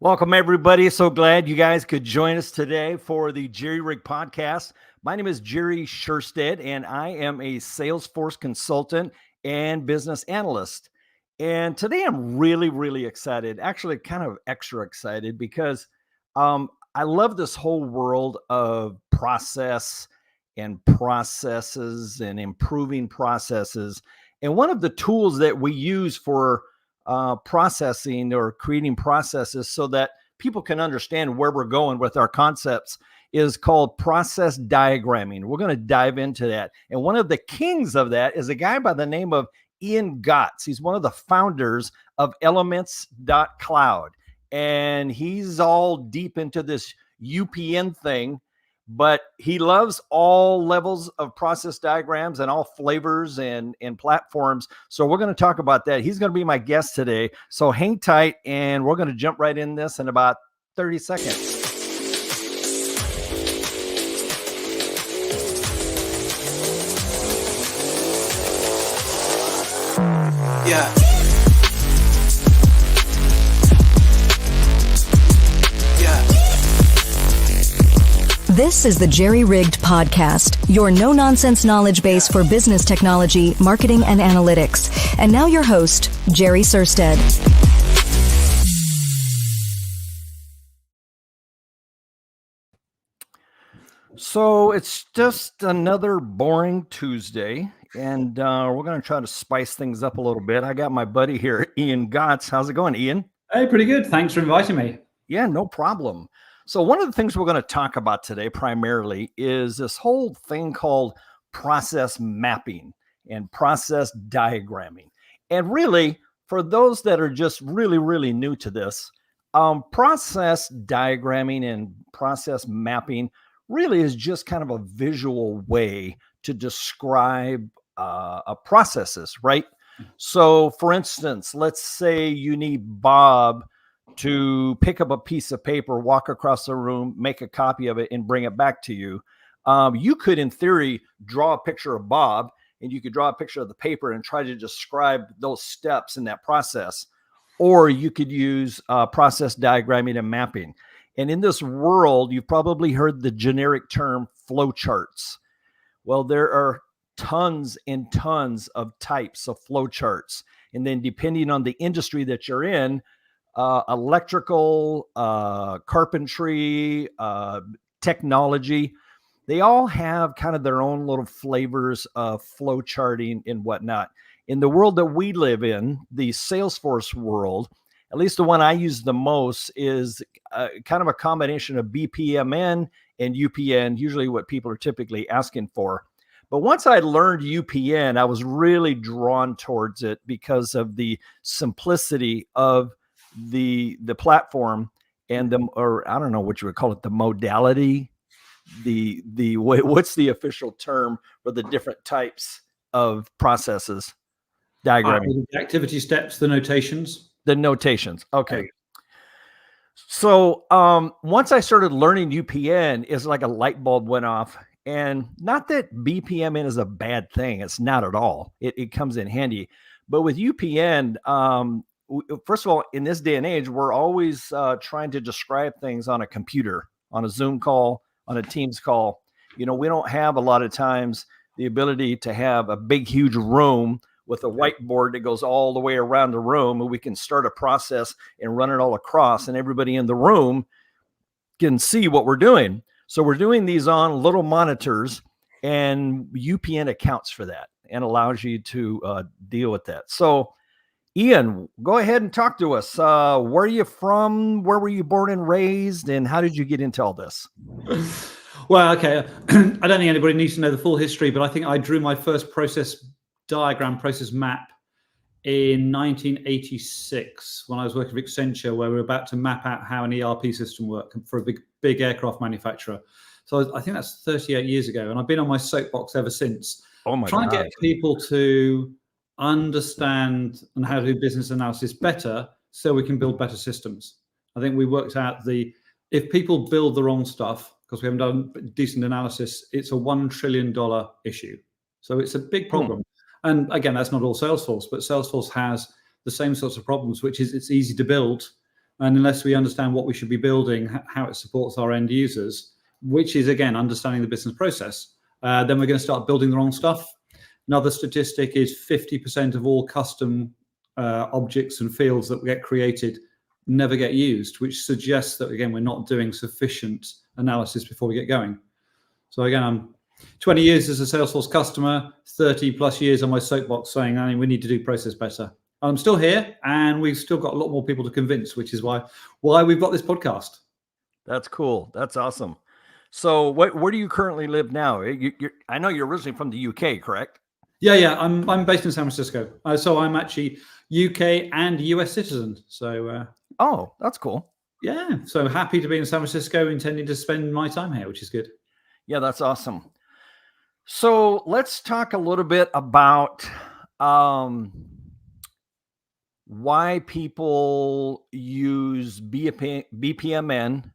Welcome, everybody. So glad you guys could join us today for the Jerry Rig podcast. My name is Jerry Sherstead, and I am a Salesforce consultant and business analyst. And today I'm really excited, actually kind of extra excited because I love this whole world of process and processes and improving processes. And one of the tools that we use for processing or creating processes so that people can understand where we're going with our concepts is called process diagramming. We're going to dive into that. And one of the kings of that is a guy by the name of Ian Gotts. He's one of the founders of Elements.cloud. And he's all deep into this UPN thing, but he loves all levels of process diagrams and all flavors and platforms. So we're going to talk about that. He's going to be my guest today. So hang tight, and we're going to jump right in this in about 30 seconds. Yeah. This is the Jerry Rigged Podcast, your no-nonsense knowledge base for business technology, marketing, and analytics. And now your host, Jerry Sherstead. So it's just another boring Tuesday, and we're going to try to spice things up a little bit. I got my buddy here, Ian Gotts. How's it going, Ian? Hey, pretty good. Thanks for inviting me. Yeah, no problem. So one of the things we're going to talk about today primarily is this whole thing called process mapping and process diagramming. And really, for those that are just really new to this, process diagramming and process mapping really is just kind of a visual way to describe processes, right? So for instance, let's say you need Bob to pick up a piece of paper, walk across the room, make a copy of it, and bring it back to you. You could, in theory, draw a picture of Bob, and you could draw a picture of the paper and try to describe those steps in that process. Or you could use process diagramming and mapping. And in this world, you've probably heard the generic term flowcharts. Well, there are tons and tons of types of flowcharts. And then depending on the industry that you're in, electrical, carpentry, technology, they all have kind of their own little flavors of flow charting and whatnot. In the world that we live in, the Salesforce world, at least the one I use the most, is kind of a combination of BPMN and UPN, usually what people are typically asking for. But once I learned UPN, I was really drawn towards it because of the simplicity of the platform and or I don't know what you would call it, the modality, the way, what's the official term for the different types of processes? Diagramming. The activity steps, the notations. The notations. Okay. So once I started learning UPN, it's like a light bulb went off. And not that BPMN is a bad thing. It's not at all. It comes in handy. But with UPN, first of all, in this day and age, we're always trying to describe things on a computer, on a Zoom call, on a Teams call. You know, we don't have a lot of times the ability to have a big, huge room with a whiteboard that goes all the way around the room, and we can start a process and run it all across, and everybody in the room can see what we're doing. So we're doing these on little monitors, and UPN accounts for that and allows you to deal with that. So Ian, go ahead and talk to us. Where are you from? Where were you born and raised? And how did you get into all this? Well, okay. I don't think anybody needs to know the full history, but I think I drew my first process map in 1986 when I was working for Accenture, where we were about to map out how an ERP system worked for a big aircraft manufacturer. So I think that's 38 years ago. And I've been on my soapbox ever since. Oh my trying God. to get people to understand and how to do business analysis better so we can build better systems. I think we worked out if people build the wrong stuff, because we haven't done decent analysis, it's a $1 trillion issue. So it's a big problem. And again, that's not all Salesforce, but Salesforce has the same sorts of problems, which is it's easy to build And unless we understand what we should be building, how it supports our end users, which is, again, understanding the business process, then we're going to start building the wrong stuff. Another statistic is 50% of all custom objects and fields that get created never get used, which suggests that, again, we're not doing sufficient analysis before we get going. So again, I'm 20 years as a Salesforce customer, 30 plus years on my soapbox saying, I mean, we need to do process better. I'm still here, and we've still got a lot more people to convince, which is why we've got this podcast. That's cool. That's awesome. So where do you currently live now? I know you're originally from the UK, correct? Yeah. I'm based in San Francisco. So I'm actually UK and US citizen. So oh, that's cool. Yeah. So happy to be in San Francisco, intending to spend my time here, which is good. Yeah, that's awesome. So let's talk a little bit about why people use BPMN,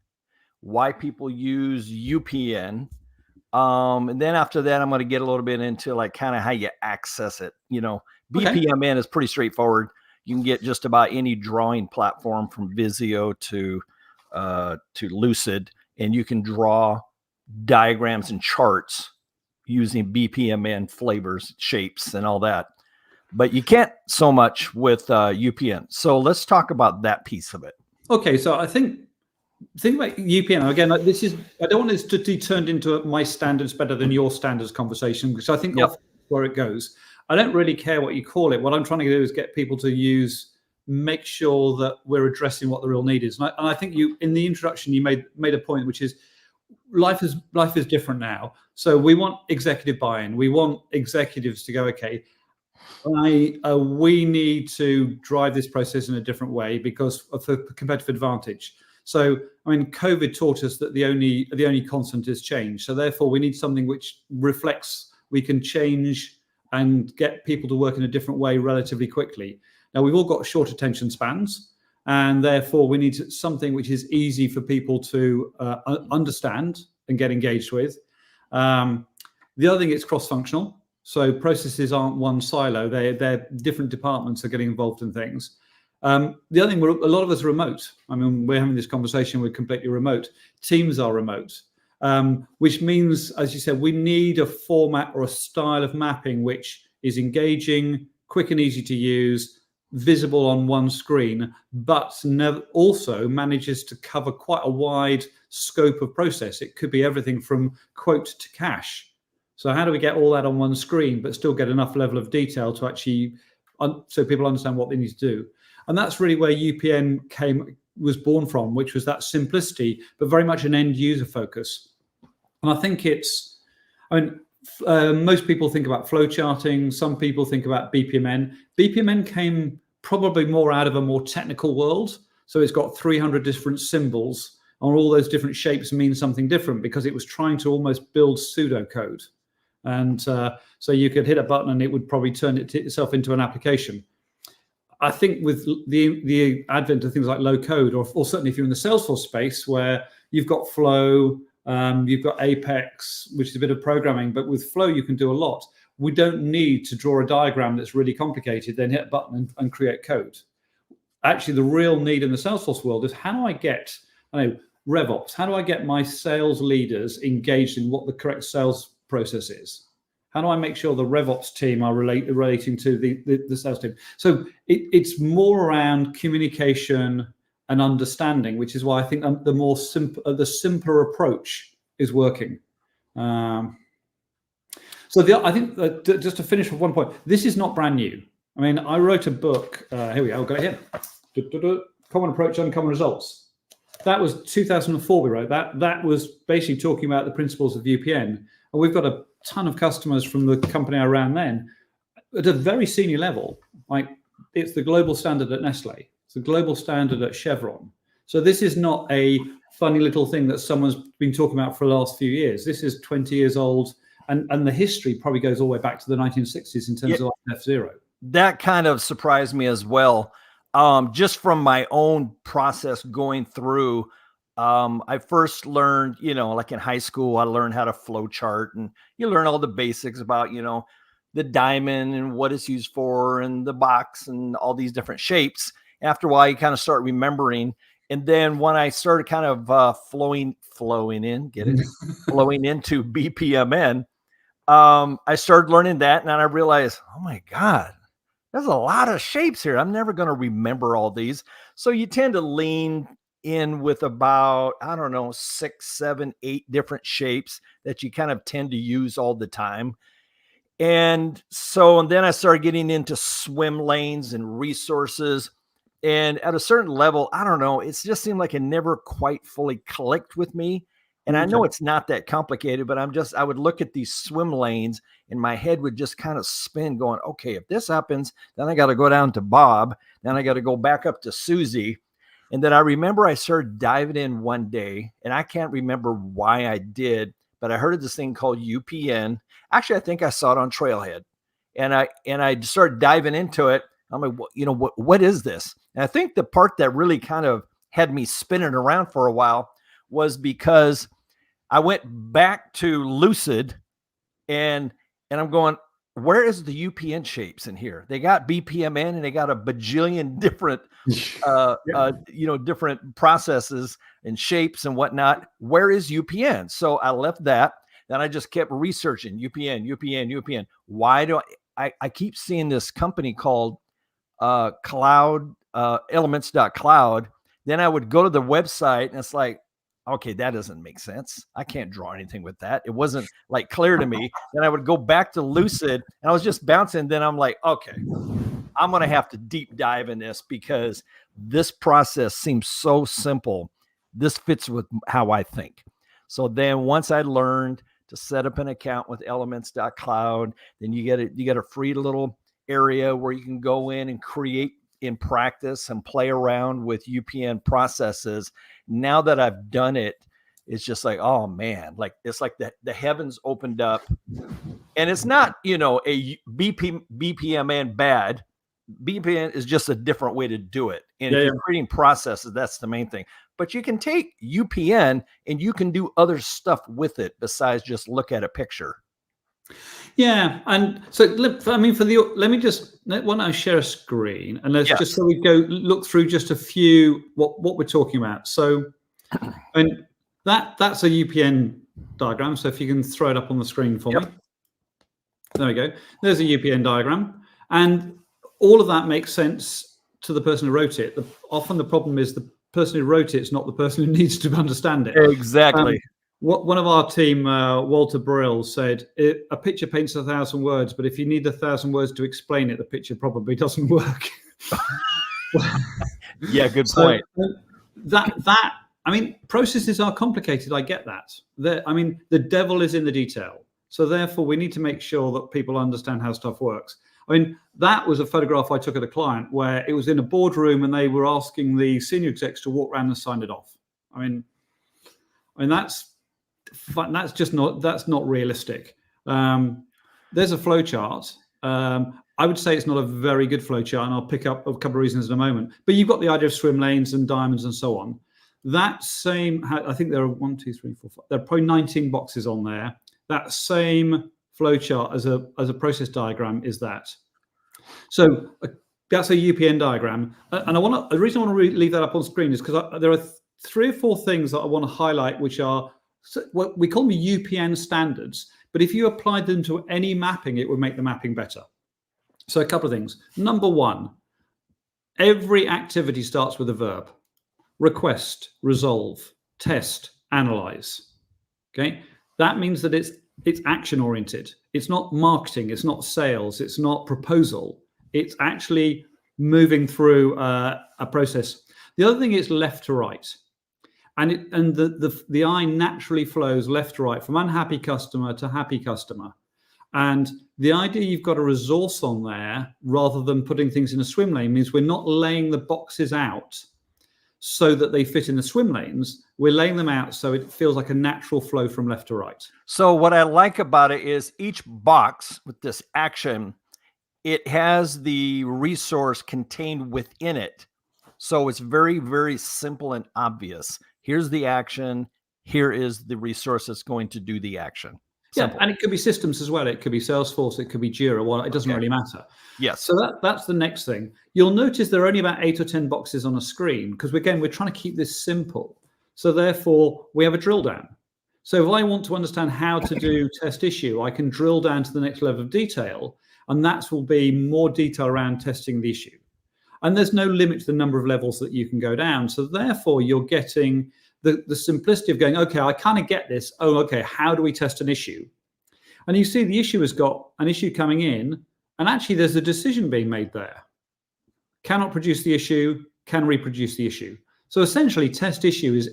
why people use UPN. And then after that, I'm going to get a little bit into like kind of how you access it. BPMN is pretty straightforward. You can get just about any drawing platform from Visio to Lucid, and you can draw diagrams and charts using BPMN flavors, shapes, and all that. But you can't so much with UPN. So let's talk about that piece of it. Okay, so I think about UPN again. I don't want this to be turned into my standards better than your standards conversation, because I think that's where it goes. I don't really care what you call it. What I'm trying to do is get people to make sure that we're addressing what the real need is. And I think you, in the introduction, you made a point, which is life is different now. So we want executive buy-in. We want executives to go, okay, we need to drive this process in a different way because of the competitive advantage. So, I mean, COVID taught us that the only constant is change. So therefore, we need something which reflects we can change and get people to work in a different way relatively quickly. Now, we've all got short attention spans, and therefore we need something which is easy for people to understand and get engaged with. The other thing, it's cross-functional. So processes aren't one silo. They're different departments are getting involved in things. The other thing, a lot of us are remote. I mean, we're having this conversation, we're completely remote. Teams are remote, which means, as you said, we need a format or a style of mapping which is engaging, quick and easy to use, visible on one screen, but also manages to cover quite a wide scope of process. It could be everything from quote to cash. So how do we get all that on one screen, but still get enough level of detail to actually, so people understand what they need to do? And that's really where UPN was born from, which was that simplicity, but very much an end user focus. And I think most people think about flow charting. Some people think about BPMN. BPMN came probably more out of a more technical world. So it's got 300 different symbols, and all those different shapes mean something different because it was trying to almost build pseudocode. And so you could hit a button and it would probably turn itself into an application. I think with the advent of things like low code, or certainly if you're in the Salesforce space where you've got Flow, you've got Apex, which is a bit of programming, but with Flow you can do a lot. We don't need to draw a diagram that's really complicated, then hit a button and create code. Actually, the real need in the Salesforce world is how do I get, RevOps, how do I get my sales leaders engaged in what the correct sales process is? How do I make sure the RevOps team are relating to the sales team? So it's more around communication and understanding, which is why I think the simpler approach is working. I think that just to finish with one point, this is not brand new. I mean, I wrote a book. Here we go. I've got it here. Common Approach, Uncommon Results. That was 2004. We wrote that. That was basically talking about the principles of UPN. And we've got a ton of customers from the company I ran then at a very senior level. Like, it's the global standard at Nestle. It's the global standard at Chevron. So this is not a funny little thing that someone's been talking about for the last few years. This is 20 years old. And the history probably goes all the way back to the 1960s in terms of F0. That kind of surprised me as well. Just from my own process going through, I first learned, like in high school, I learned how to flow chart, and you learn all the basics about, the diamond and what it's used for and the box and all these different shapes. After a while, you kind of start remembering. And then when I started kind of flowing in, get it, flowing into BPMN, I started learning that, and then I realized, oh my God, there's a lot of shapes here. I'm never going to remember all these. So you tend to lean in with about, I don't know, 6, 7, 8 different shapes that you kind of tend to use all the time. And then I started getting into swim lanes and resources. And at a certain level, I don't know, it just seemed like it never quite fully clicked with me. And I know Okay. it's not that complicated, but I would look at these swim lanes and my head would just kind of spin going, okay, if this happens, then I got to go down to Bob. Then I got to go back up to Susie. And then I remember I started diving in one day, and I can't remember why I did, but I heard of this thing called UPN. Actually, I think I saw it on Trailhead, and I started diving into it. I'm like, what is this? And I think the part that really kind of had me spinning around for a while was because I went back to Lucid, and I'm going, where is the UPN shapes in here? They got BPMN and they got a bajillion different Yeah. different processes and shapes and whatnot. Where is UPN? So I left that. Then I just kept researching UPN. Why do I keep seeing this company called Cloud Elements.cloud? Then I would go to the website and it's like, okay, that doesn't make sense. I can't draw anything with that. It wasn't like clear to me. Then I would go back to Lucid and I was just bouncing. Then I'm like, okay, I'm going to have to deep dive in this because this process seems so simple. This fits with how I think. So then once I learned to set up an account with elements.cloud, then you get a free little area where you can go in and create in practice and play around with UPN processes. Now that I've done it, it's just like, oh man, like it's like the heavens opened up. And it's not, a BPMN bad. BPMN is just a different way to do it. And if you're creating processes, that's the main thing. But you can take UPN and you can do other stuff with it besides just look at a picture. Yeah, and so let me why don't I share a screen and let's just so we go look through just a few what we're talking about. So, and that's a UPN diagram. So if you can throw it up on the screen for me, there we go. There's a UPN diagram, and all of that makes sense to the person who wrote it. Often the problem is the person who wrote it is not the person who needs to understand it. Exactly. One of our team, Walter Brill, said, a picture paints 1,000 words, but if you need 1,000 words to explain it, the picture probably doesn't work. Yeah, good point. I mean, processes are complicated. I get that. The devil is in the detail. So therefore, we need to make sure that people understand how stuff works. I mean, that was a photograph I took at a client where it was in a boardroom and they were asking the senior execs to walk around and sign it off. I mean, that's not realistic. There's a flow chart. I would say it's not a very good flow chart, and I'll pick up a couple of reasons in a moment. But you've got the idea of swim lanes and diamonds and so on. That same, I think there are 1, 2, 3, 4, 5. There are probably 19 boxes on there. That same flow chart as a process diagram is that. So that's a UPN diagram, and the reason I want to leave that up on screen is because there are 3 or 4 things that I want to highlight, which are what we call them UPN standards. But if you applied them to any mapping, it would make the mapping better. So a couple of things. Number 1, every activity starts with a verb: request, resolve, test, analyze. Okay, that means that it's action oriented. It's not marketing. It's not sales. It's not proposal. It's actually moving through a process. The other thing is left to right. And the eye naturally flows left to right from unhappy customer to happy customer. And the idea you've got a resource on there rather than putting things in a swim lane means we're not laying the boxes out so that they fit in the swim lanes. We're laying them out so it feels like a natural flow from left to right. So what I like about it is each box with this action, it has the resource contained within it. So it's very, very simple and obvious. Here's the action. Here is the resource that's going to do the action. Simple. Yeah, and it could be systems as well. It could be Salesforce, it could be Jira. Well, it doesn't really matter. Yes. So that's the next thing. You'll notice there are only about 8 or 10 boxes on a screen because, again, we're trying to keep this simple. So therefore, we have a drill down. So if I want to understand how to do test issue, I can drill down to the next level of detail, and that will be more detail around testing the issue. And there's no limit to the number of levels that you can go down. So therefore, you're getting the simplicity of going, okay, I kind of get this. Oh, okay, how do we test an issue? And you see the issue has got an issue coming in, and actually there's a decision being made there. Cannot produce the issue, can reproduce the issue. So essentially, test issue was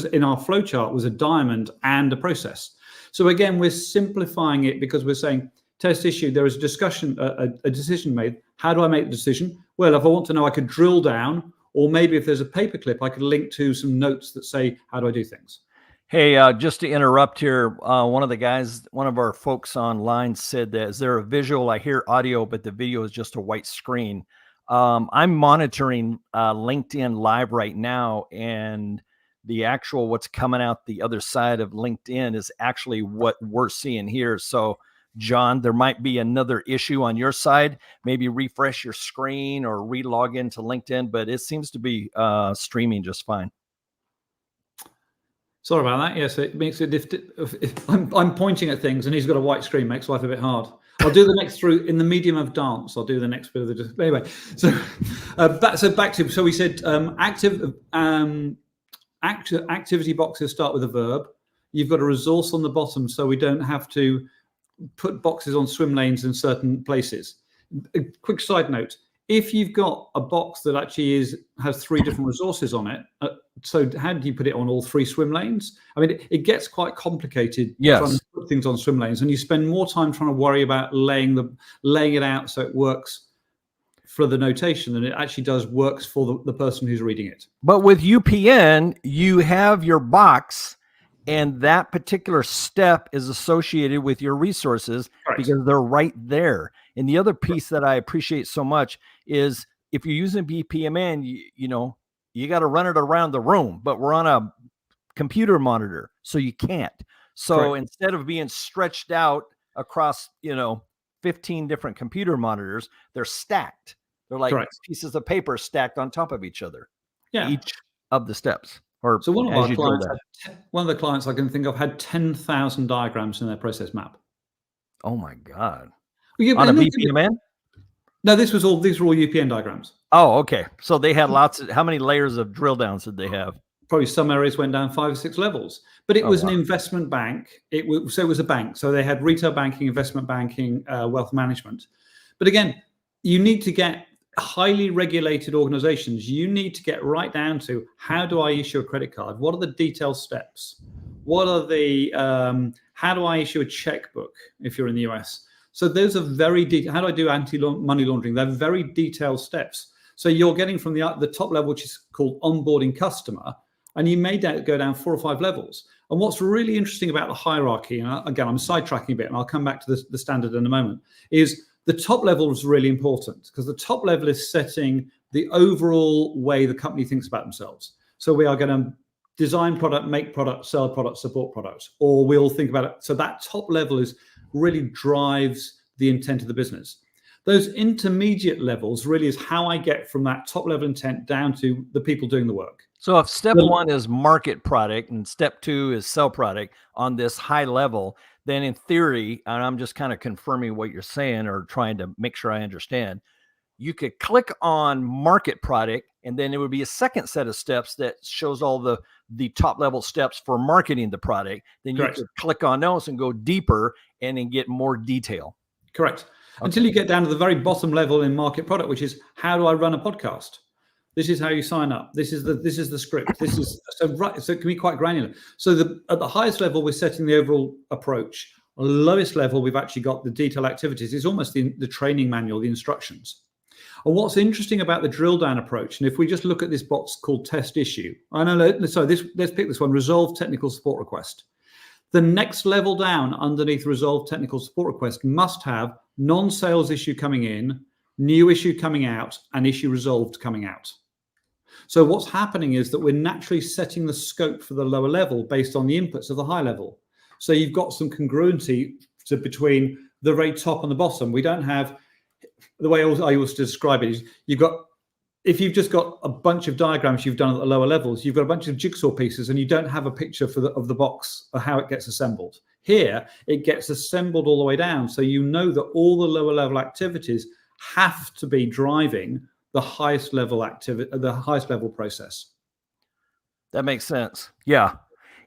in our flowchart was a diamond and a process. So again, we're simplifying it because we're saying test issue, there is a discussion, a decision made. How do I make the decision? Well, if I want to know, I could drill down, or maybe if there's a paperclip, I could link to some notes that say, how do I do things? Hey, just to interrupt here, one of our folks online said that, is there a visual? I hear audio, but the video is just a white screen. I'm monitoring LinkedIn Live right now, and the actual what's coming out the other side of LinkedIn is actually what we're seeing here. So, John, there might be another issue on your side. Maybe refresh your screen or re-log into LinkedIn, but it seems to be streaming just fine. Sorry about that. Yes, it makes it if I'm pointing at things and he's got a white screen, makes life a bit hard. I'll do the next through in the medium of dance. I'll do the next bit of the anyway. So we said activity boxes start with a verb. You've got a resource on the bottom, so we don't have to put boxes on swim lanes in certain places. A quick side note: if you've got a box that actually has 3 different resources on it, so how do you put it on all 3 swim lanes? I mean, it gets quite complicated trying to put things on swim lanes, and you spend more time trying to worry about laying it out so it works for the notation than it actually does works for the person who's reading it. But with UPN, you have your box, and that particular step is associated with your resources because they're right there. And the other piece that I appreciate so much is if you're using BPMN, you got to run it around the room, but we're on a computer monitor, so you can't. So instead of being stretched out across, 15 different computer monitors, they're stacked. They're like pieces of paper stacked on top of each other. Yeah. Each of the steps. So one of the clients I can think of had 10,000 diagrams in their process map. Oh my God. On a BPMN? No, these were all UPN diagrams. Oh, okay. So they had how many layers of drill downs did they have? Probably some areas went down 5 or 6 levels, but it was an investment bank. It was a bank. So they had retail banking, investment banking, wealth management. But again, you need to get highly regulated organizations. You need to get right down to, how do I issue a credit card? What are the detailed steps? What are the, how do I issue a checkbook if you're in the US? So those are very detailed. How do I do anti-money laundering? They're very detailed steps. So you're getting from the top level, which is called onboarding customer, and you may go down 4 or 5 levels. And what's really interesting about the hierarchy, and again, I'm sidetracking a bit, and I'll come back to the standard in a moment, is the top level is really important because the top level is setting the overall way the company thinks about themselves. So we are going to design product, make product, sell product, support products, or we'll think about it. So that top level really drives the intent of the business. Those intermediate levels really is how I get from that top level intent down to the people doing the work. So if step 1 is market product and step 2 is sell product on this high level, then in theory, and I'm just kind of confirming what you're saying or trying to make sure I understand, you could click on market product, and then it would be a second set of steps that shows all the top level steps for marketing the product. Then you could click on those and go deeper and then get more detail. Correct. Okay. Until you get down to the very bottom level in market product, which is, how do I run a podcast? This is how you sign up. This is the script. This is so it can be quite granular. So at the highest level, we're setting the overall approach. On the lowest level, we've actually got the detailed activities. It's almost the training manual, the instructions. And what's interesting about the drill down approach, and if we just look at this box called test issue, let's pick this one, resolve technical support request. The next level down underneath resolve technical support request must have non-sales issue coming in, new issue coming out, and issue resolved coming out. So what's happening is that we're naturally setting the scope for the lower level based on the inputs of the high level. So you've got some congruency between the very top and the bottom. We don't have, the way I used to describe it is, if you've just got a bunch of diagrams you've done at the lower levels, you've got a bunch of jigsaw pieces and you don't have a picture of the box or how it gets assembled. Here, it gets assembled all the way down. So you know that all the lower level activities have to be driving the highest level activity, the highest level process. That makes sense. Yeah.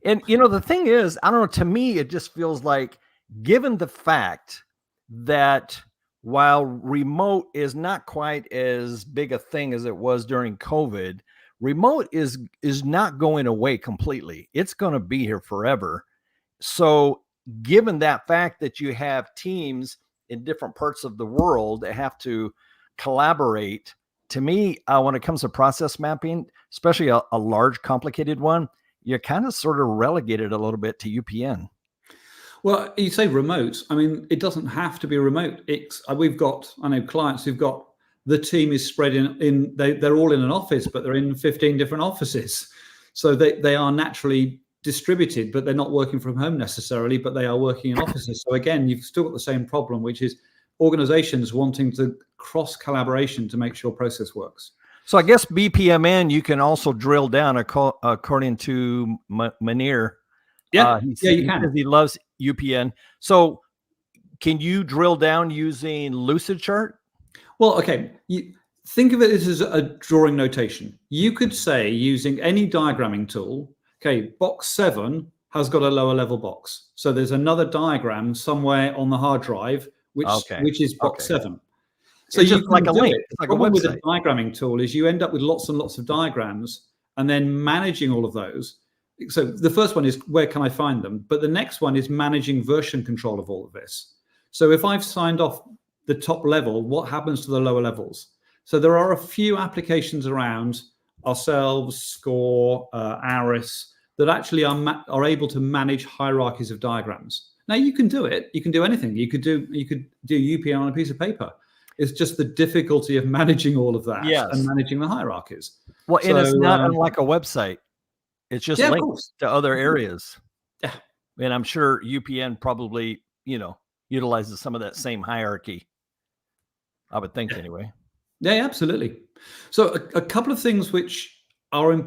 And, the thing is, I don't know, to me, it just feels like, given the fact that while remote is not quite as big a thing as it was during COVID, remote is not going away completely. It's going to be here forever. So given that fact that you have teams in different parts of the world that have to collaborate, to me, when it comes to process mapping, especially a large, complicated one, you're kind of sort of relegated a little bit to UPN. Well, you say remote. I mean, it doesn't have to be remote. We've got, I know clients who've got, the team is spread they're all in an office, but they're in 15 different offices. So they are naturally distributed, but they're not working from home necessarily, but they are working in offices. So again, you've still got the same problem, which is organizations wanting to cross collaboration to make sure process works. So I guess BPMN, you can also drill down according to Manir. Yeah, you can. He loves UPN. So can you drill down using Lucidchart? Well, okay. You think of it as a drawing notation. You could say, using any diagramming tool, okay, box 7 has got a lower level box. So there's another diagram somewhere on the hard drive, which is box 7. So it's you just like a link. It's like a website. With a diagramming tool is you end up with lots and lots of diagrams and then managing all of those. So the first one is, where can I find them? But the next one is managing version control of all of this. So if I've signed off the top level, what happens to the lower levels? So there are a few applications around, ourselves, Score, Aris, that actually are able to manage hierarchies of diagrams. Now you can do it. You can do anything. You could do UPN on a piece of paper. It's just the difficulty of managing all of that and managing the hierarchies. Well, and it's not unlike a website. It's just links to other areas. Yeah. And I'm sure UPN probably, utilizes some of that same hierarchy. I would think anyway. Yeah, absolutely. So a couple of things which are,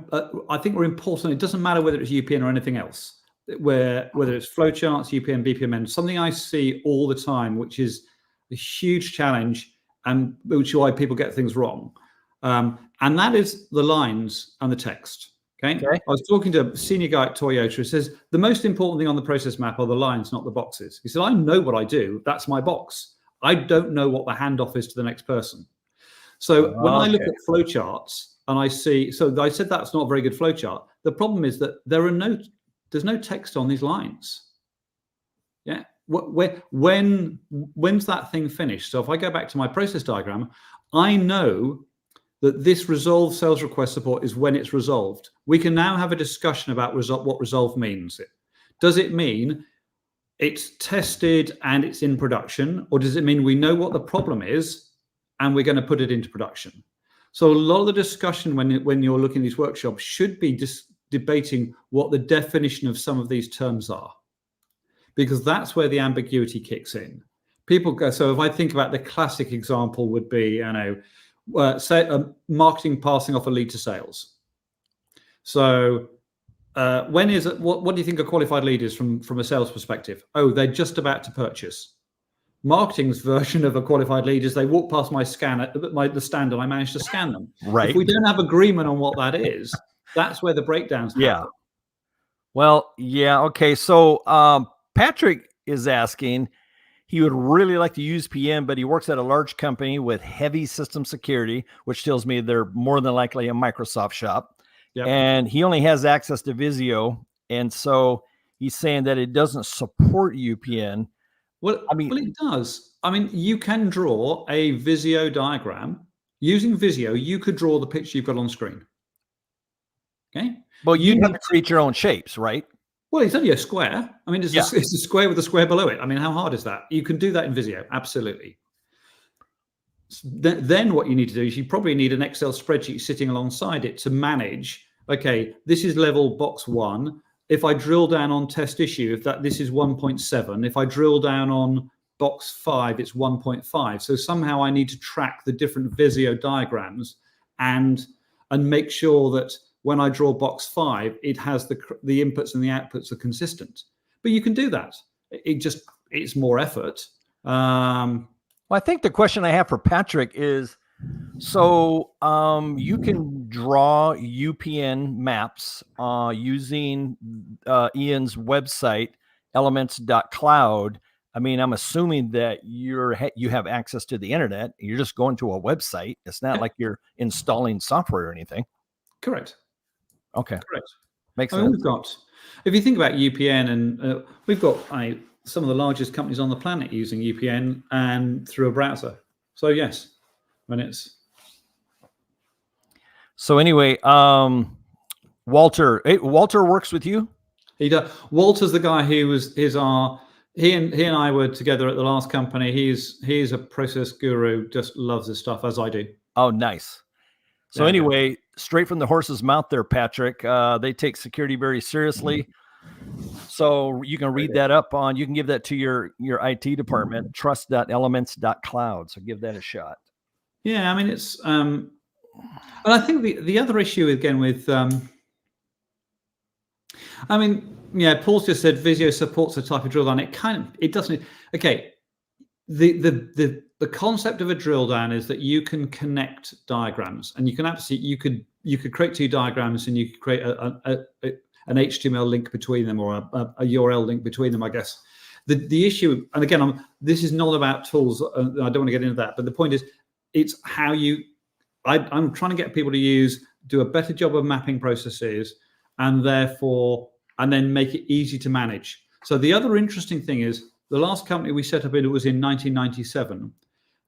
I think, are important. It doesn't matter whether it's UPN or anything else, whether it's flowcharts, UPN, BPMN, something I see all the time, which is a huge challenge and which is why people get things wrong. And that is the lines and the text. Okay. I was talking to a senior guy at Toyota who says, the most important thing on the process map are the lines, not the boxes. He said, I know what I do. That's my box. I don't know what the handoff is to the next person. So when I look at flowcharts and I see, so I said that's not a very good flowchart. The problem is that there's no text on these lines. Yeah. When's that thing finished? So if I go back to my process diagram, I know that this resolve sales request support is when it's resolved. We can now have a discussion about what resolve means. Does it mean it's tested and it's in production, or does it mean we know what the problem is and we're going to put it into production? So a lot of the discussion when you're looking at these workshops should be debating what the definition of some of these terms are, because that's where the ambiguity kicks in. People go, so if I think about the classic example would be, say marketing passing off a lead to sales. So what do you think a qualified lead is from a sales perspective? Oh, they're just about to purchase. Marketing's version of a qualified lead is they walk past my scanner, the stand, and I manage to scan them. Right. If we don't have agreement on what that is, that's where the breakdowns happen. Yeah. Well, yeah. Okay. So Patrick is asking, he would really like to use PM, but he works at a large company with heavy system security, which tells me they're more than likely a Microsoft shop. Yep. And he only has access to Visio. And so he's saying that it doesn't support UPN. Well, it does. I mean, you can draw a Visio diagram. Using Visio, you could draw the picture you've got on screen. Okay. Well, you have to create your own shapes, right? Well, it's only a square. I mean, it's a square with a square below it. I mean, how hard is that? You can do that in Visio. Absolutely. Then what you need to do is you probably need an Excel spreadsheet sitting alongside it to manage, okay, this is level box 1. if I drill down on test issue, this is 1.7, if I drill down on box 5, it's 1.5. So somehow I need to track the different Visio diagrams and make sure that when I draw box 5, it has the inputs and the outputs are consistent. But you can do that. It's more effort. Well, I think the question I have for Patrick is, so you can draw UPN maps using Ian's website, elements.cloud. I mean, I'm assuming that you have access to the internet. You're just going to a website. It's not like you're installing software or anything. Correct. Okay. Correct. Makes sense. We've got, if you think about UPN, and we've got some of the largest companies on the planet using UPN and through a browser. So yes, when it's. So anyway, Walter works with you. He does. Walter's the guy who was he and I were together at the last company. He's a process guru, just loves this stuff as I do. Oh, nice. So anyway, straight from the horse's mouth there, Patrick. They take security very seriously. So you can read that up you can give that to your IT department, trust.elements.cloud. So give that a shot. Yeah, I mean, it's, and I think the other issue again with, I mean, yeah, Paul's just said Visio supports a type of drill down. It doesn't. Okay, the concept of a drill down is that you can connect diagrams, and you can absolutely you could create two diagrams, and you could create an HTML link between them, or a URL link between them, I guess. The issue, and again, this is not about tools. I don't want to get into that, but the point is, it's how I'm trying to get people to do a better job of mapping processes, and then make it easy to manage. So the other interesting thing is, the last company we set up was in 1997.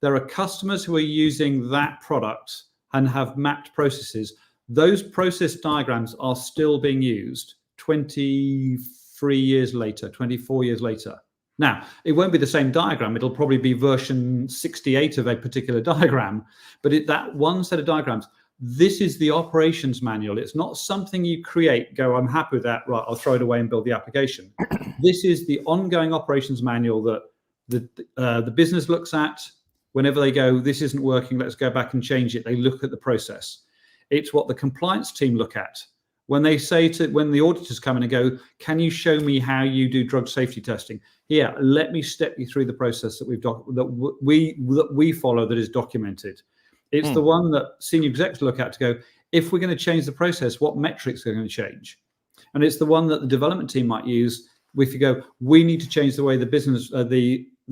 There are customers who are using that product and have mapped processes. Those process diagrams are still being used 24 years later. Now, it won't be the same diagram. It'll probably be version 68 of a particular diagram, but that one set of diagrams, this is the operations manual. It's not something you create, go, I'm happy with that, right, I'll throw it away and build the application. This is the ongoing operations manual that the business looks at whenever they go, this isn't working, let's go back and change it. They look at the process. It's what the compliance team look at. When they when the auditors come in and go, can you show me how you do drug safety testing? Here, let me step you through the process that we follow that is documented. It's the one that senior execs look at to go, if we're going to change the process, what metrics are going to change? And it's the one that the development team might use if you go, we need to change the way the business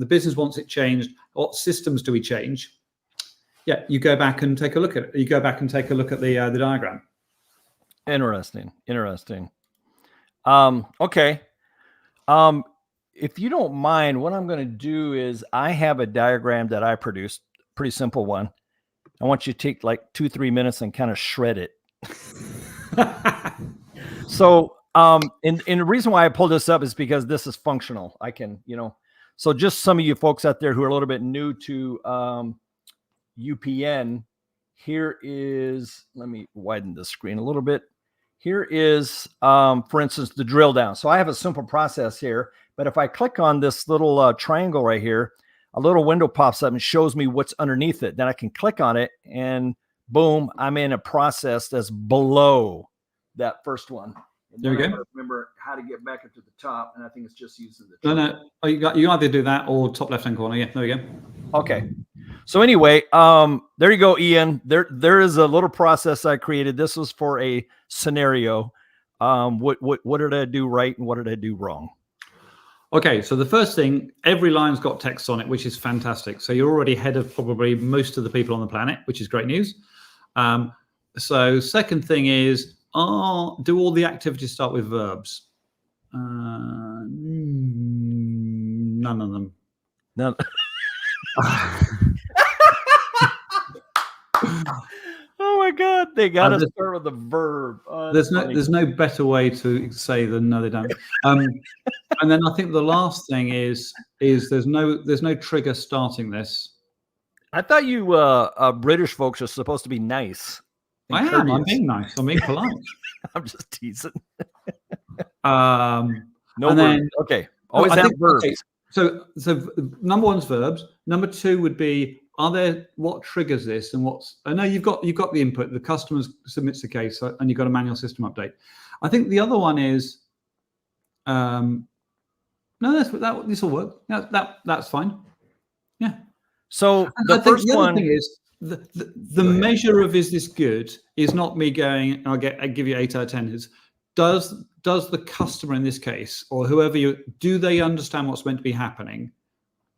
business wants it changed. What systems do we change? Yeah, you go back and take a look at it. You go back and take a look at the diagram. Interesting. Okay. If you don't mind, what I'm going to do is I have a diagram that I produced, pretty simple one. I want you to take like 2-3 minutes and kind of shred it. So, and the reason why I pulled this up is because this is functional. I can, so just some of you folks out there who are a little bit new to UPN, here is, let me widen the screen a little bit. Here is, for instance, the drill down. So I have a simple process here, but if I click on this little triangle right here, a little window pops up and shows me what's underneath it. Then I can click on it and boom, I'm in a process that's below that first one. And there we go. Remember how to get back up to the top, and I think it's just using the no. Oh, you either do that or top left-hand corner. Yeah, there we go. Okay. So anyway, there you go, Ian. There is a little process I created. This was for a scenario. What did I do right and what did I do wrong? Okay, so the first thing, every line's got text on it, which is fantastic. So you're already ahead of probably most of the people on the planet, which is great news. So second thing is, do all the activities start with verbs? None of them. None. Oh my God, they got to start with a verb. There's no better way to say than no, they don't. And then I think the last thing is there's no trigger starting this. I thought you British folks are supposed to be nice. I am. I'm being nice. I'm being polite. I'm just teasing. No and verbs. then Okay. Always I have think- verbs. okay, So number one's verbs. Number two would be, what triggers this, and I know you've got the input. The customer submits the case, and you've got a manual system update. I think the other one is, no, this will work. That's fine. Yeah. So And the I think first the other one, thing is the ahead. measure of is this good is not me going, I give you 8 out of 10. Is does the customer in this case, or whoever do they understand what's meant to be happening,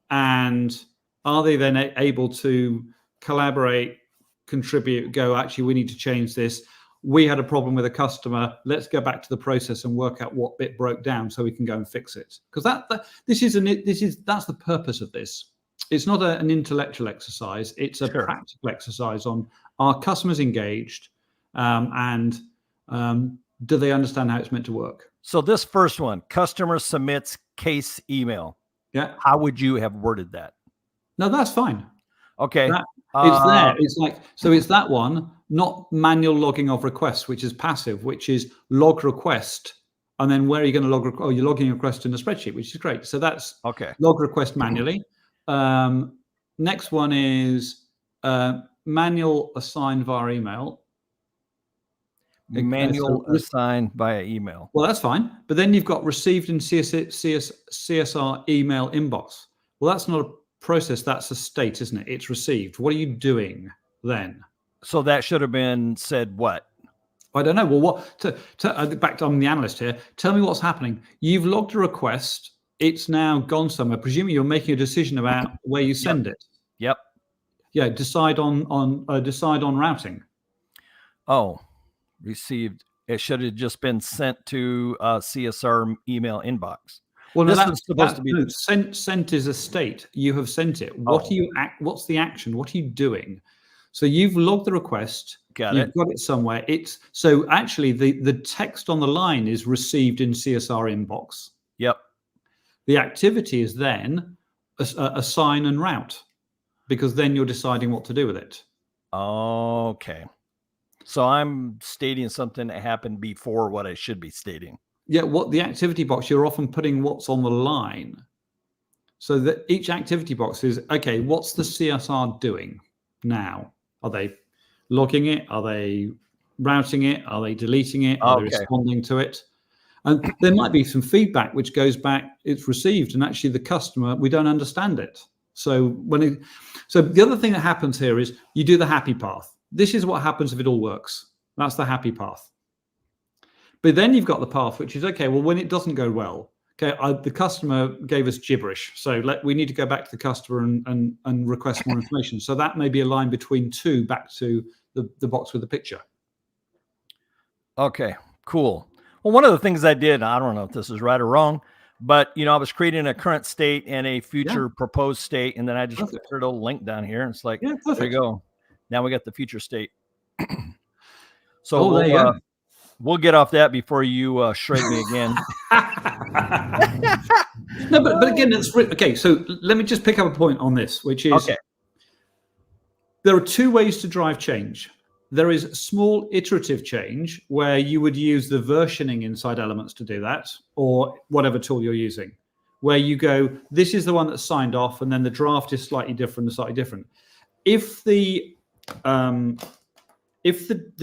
and are they then able to collaborate, contribute, go, actually we need to change this. We had a problem with a customer. Let's go back to the process and work out what bit broke down so we can go and fix it. Because that's the purpose of this. It's not an intellectual exercise. It's a practical exercise on, are customers engaged, and do they understand how it's meant to work? So this first one, customer submits case email. Yeah. How would you have worded that? No, that's fine. Okay. It's there. It's like, so it's that one, not manual logging of requests, which is passive, which is log request. And then where are you going to log? Oh, you're logging a request in the spreadsheet, which is great. So that's log request manually. Next one is manual assigned via email. Manual assigned via email. Well, that's fine. But then you've got received in CSR email inbox. Well, that's not a process. That's a state, isn't it? It's received. What are you doing then? So that should have been said what? I don't know. Well, back to, I'm the analyst here. Tell me what's happening. You've logged a request. It's now gone somewhere. Presumably you're making a decision about where you send it. Yep. Yeah. Decide on routing. Oh, received. It should have just been sent to CSR email inbox. Well, no, that's supposed to be sent is a state. You have sent it. What's the action? What are you doing? So you've logged the request. You've got it somewhere. So actually the text on the line is received in CSR inbox. Yep. The activity is then assign and route, because then you're deciding what to do with it. Okay. So I'm stating something that happened before what I should be stating. Yeah, what the activity box, you're often putting what's on the line. So that each activity box is, okay, what's the CSR doing now? Are they logging it? Are they routing it? Are they deleting it? Are they responding to it? And there might be some feedback which goes back, it's received, and actually the customer, we don't understand it. So so the other thing that happens here is you do the happy path. This is what happens if it all works. That's the happy path. But then you've got the path, which is, okay, well, when it doesn't go well, okay, the customer gave us gibberish. So we need to go back to the customer and request more information. So that may be a line between two back to the box with the picture. Okay, cool. Well, one of the things I did, I don't know if this is right or wrong, but, I was creating a current state and a future proposed state. And then I just put a little link down here. And it's like, there you go. Now we got the future state. So we'll get off that before you shrink me again. No, but again, that's okay. So let me just pick up a point on this, which is there are two ways to drive change. There is small iterative change where you would use the versioning inside Elements to do that, or whatever tool you're using, where you go, this is the one that's signed off, and then the draft is slightly different and slightly different. If the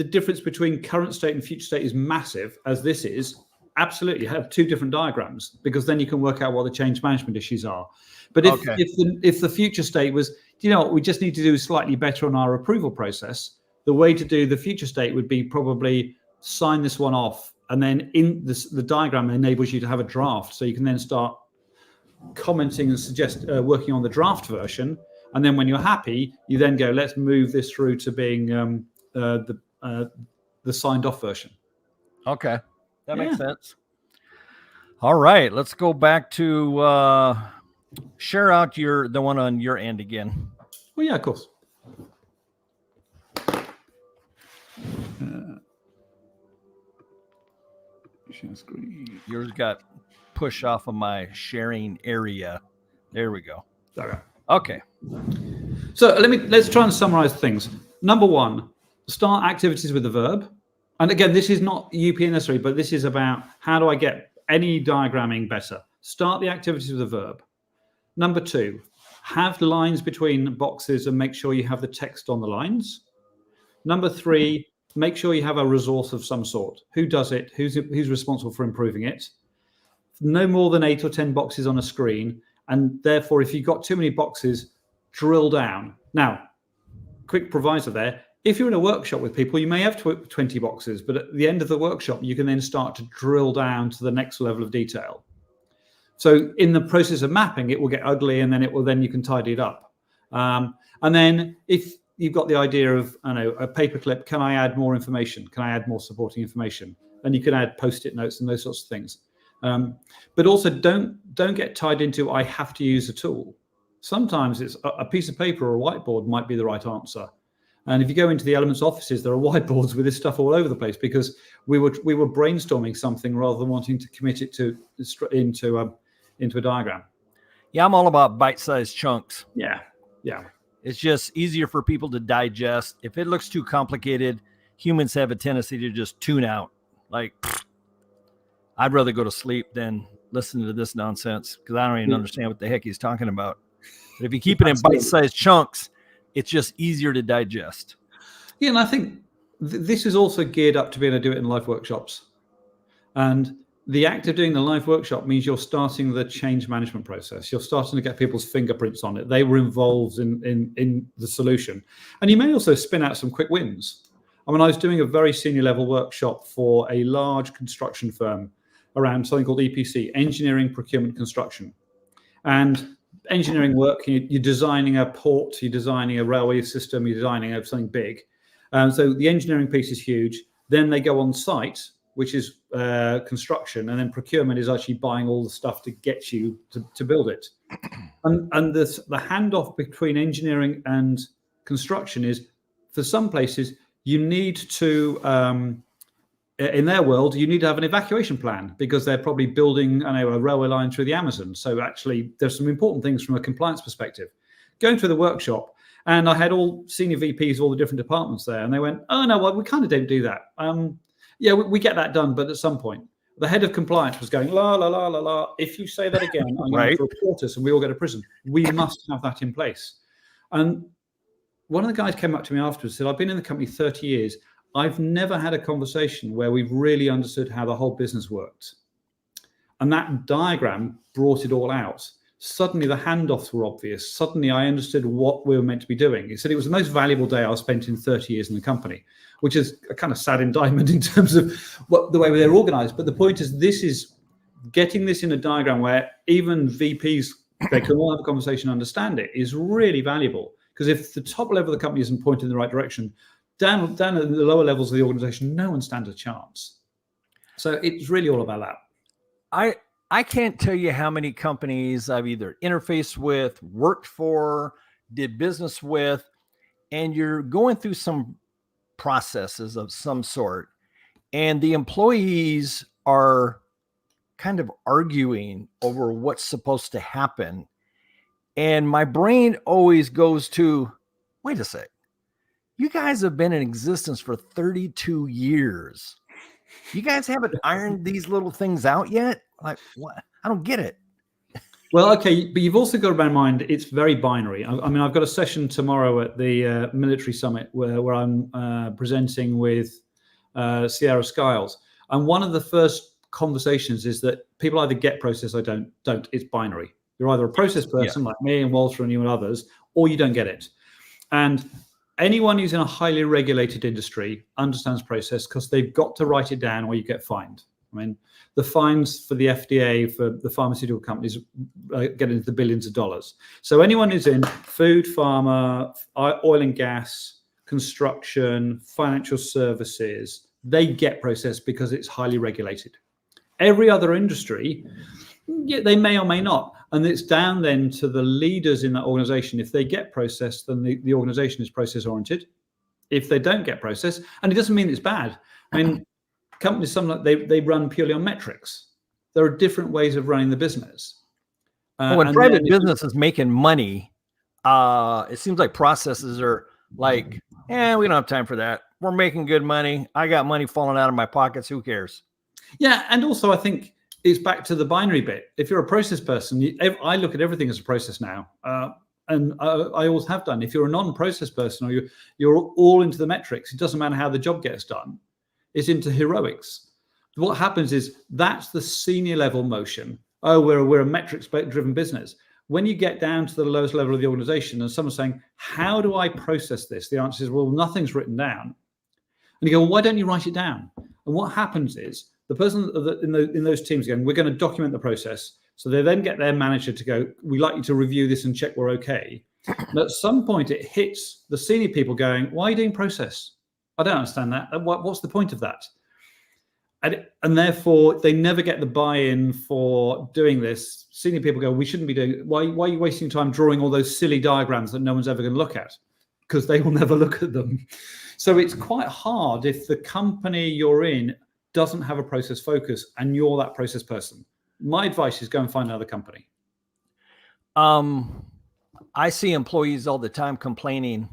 difference between current state and future state is massive, as this is, absolutely have two different diagrams, because then you can work out what the change management issues are. But if the future state was, what we just need to do slightly better on our approval process, the way to do the future state would be probably sign this one off, and then in the diagram enables you to have a draft, so you can then start commenting and suggest working on the draft version. And then when you're happy, you then go, let's move this through to being the signed off version. Okay. That makes sense. All right. Let's go back to share out the one on your end again. Well, yeah, of course. Share screen. Yours got pushed off of my sharing area. There we go. Okay. So let's try and summarize things. Number one, start activities with the verb. And again, this is not UPN necessarily, but this is about how do I get any diagramming better. Start the activities with a verb. Number 2, have lines between boxes and make sure you have the text on the lines. Number 3, make sure you have a resource of some sort. Who does it? Who's responsible for improving it? No more than 8 or 10 boxes on a screen. And therefore, if you've got too many boxes, drill down. Now, quick proviso there. If you're in a workshop with people, you may have 20 boxes, but at the end of the workshop, you can then start to drill down to the next level of detail. So in the process of mapping, it will get ugly, and then you can tidy it up. And then if you've got the idea of, I know, a paperclip, can I add more information? Can I add more supporting information? And you can add post-it notes and those sorts of things. But also don't get tied into, I have to use a tool. Sometimes it's a piece of paper or a whiteboard might be the right answer. And if you go into the Elements offices, there are whiteboards with this stuff all over the place, because we were brainstorming something rather than wanting to commit it into a diagram. Yeah, I'm all about bite-sized chunks. Yeah. It's just easier for people to digest. If it looks too complicated, humans have a tendency to just tune out. Like, I'd rather go to sleep than listen to this nonsense, because I don't even understand what the heck he's talking about. But if you keep it in bite-sized chunks, it's just easier to digest. Yeah, and I think this is also geared up to be able to do it in live workshops. And the act of doing the live workshop means you're starting the change management process. You're starting to get people's fingerprints on it. They were involved in the solution. And you may also spin out some quick wins. I mean, I was doing a very senior level workshop for a large construction firm around something called EPC, Engineering, Procurement, Construction. And engineering work, you're designing a port, you're designing a railway system, you're designing something big. So the engineering piece is huge. Then they go on site, which is construction, and then procurement is actually buying all the stuff to get you to build it. And the handoff between engineering and construction is, for some places, you need to, in their world, you need to have an evacuation plan, because they're probably building, I know, a railway line through the Amazon. So actually, there's some important things from a compliance perspective. Going through the workshop, and I had all senior VPs of all the different departments there, and they went, oh, no, well, we kind of don't do that. Yeah, we get that done, but at some point. The head of compliance was going, la, la, la, la, la. If you say that again, I'm going to report us and we all go to prison. We must have that in place. And one of the guys came up to me afterwards and said, I've been in the company 30 years. I've never had a conversation where we've really understood how the whole business worked. And that diagram brought it all out. Suddenly the handoffs were obvious. Suddenly I understood what we were meant to be doing. He said it was the most valuable day I spent in 30 years in the company, which is a kind of sad indictment in terms of the way they're organized. But the point is, this is getting this in a diagram where even VPs, they can all have a conversation and understand it, is really valuable. Because if the top level of the company isn't pointing in the right direction, down at the lower levels of the organization, no one stands a chance. So it's really all about that. I can't tell you how many companies I've either interfaced with, worked for, did business with, and you're going through some processes of some sort, and the employees are kind of arguing over what's supposed to happen. And my brain always goes to, wait a sec, you guys have been in existence for 32 years. You guys haven't ironed these little things out yet? Like, what? I don't get it. Well, okay, but you've also got to bear in mind it's very binary. I mean, I've got a session tomorrow at the military summit where I'm presenting with Sierra Skiles, and one of the first conversations is that people either get process or don't. It's binary. You're either a process person like me and Walter and you and others, or you don't get it. And anyone who's in a highly regulated industry understands process, because they've got to write it down or you get fined. I mean, the fines for the FDA, for the pharmaceutical companies, get into the billions of dollars. So anyone who's in food, pharma, oil and gas, construction, financial services, they get processed because it's highly regulated. Every other industry, they may or may not. And it's down then to the leaders in that organization. If they get processed, then the organization is process oriented. If they don't get processed, and it doesn't mean it's bad. I mean, companies, they run purely on metrics. There are different ways of running the business. When private business is making money, it seems like processes are like, we don't have time for that. We're making good money. I got money falling out of my pockets. Who cares? Yeah, and also I think it's back to the binary bit. If you're a process person, I look at everything as a process now. And I always have done. If you're a non-process person, or you're all into the metrics, it doesn't matter how the job gets done. It's into heroics. What happens is that's the senior level motion. Oh, we're a metrics-driven business. When you get down to the lowest level of the organization and someone's saying, how do I process this? The answer is, well, nothing's written down. And you go, well, why don't you write it down? And what happens is the person in those teams going, we're going to document the process. So they then get their manager to go, we'd like you to review this and check we're okay. And at some point it hits the senior people going, why are you doing process? I don't understand that. What's the point of that? And therefore they never get the buy-in for doing this. Senior people go, we shouldn't be doing, why are you wasting time drawing all those silly diagrams that no one's ever going to look at? Because they will never look at them. So it's quite hard if the company you're in doesn't have a process focus and you're that process person. My advice is go and find another company. I see employees all the time complaining,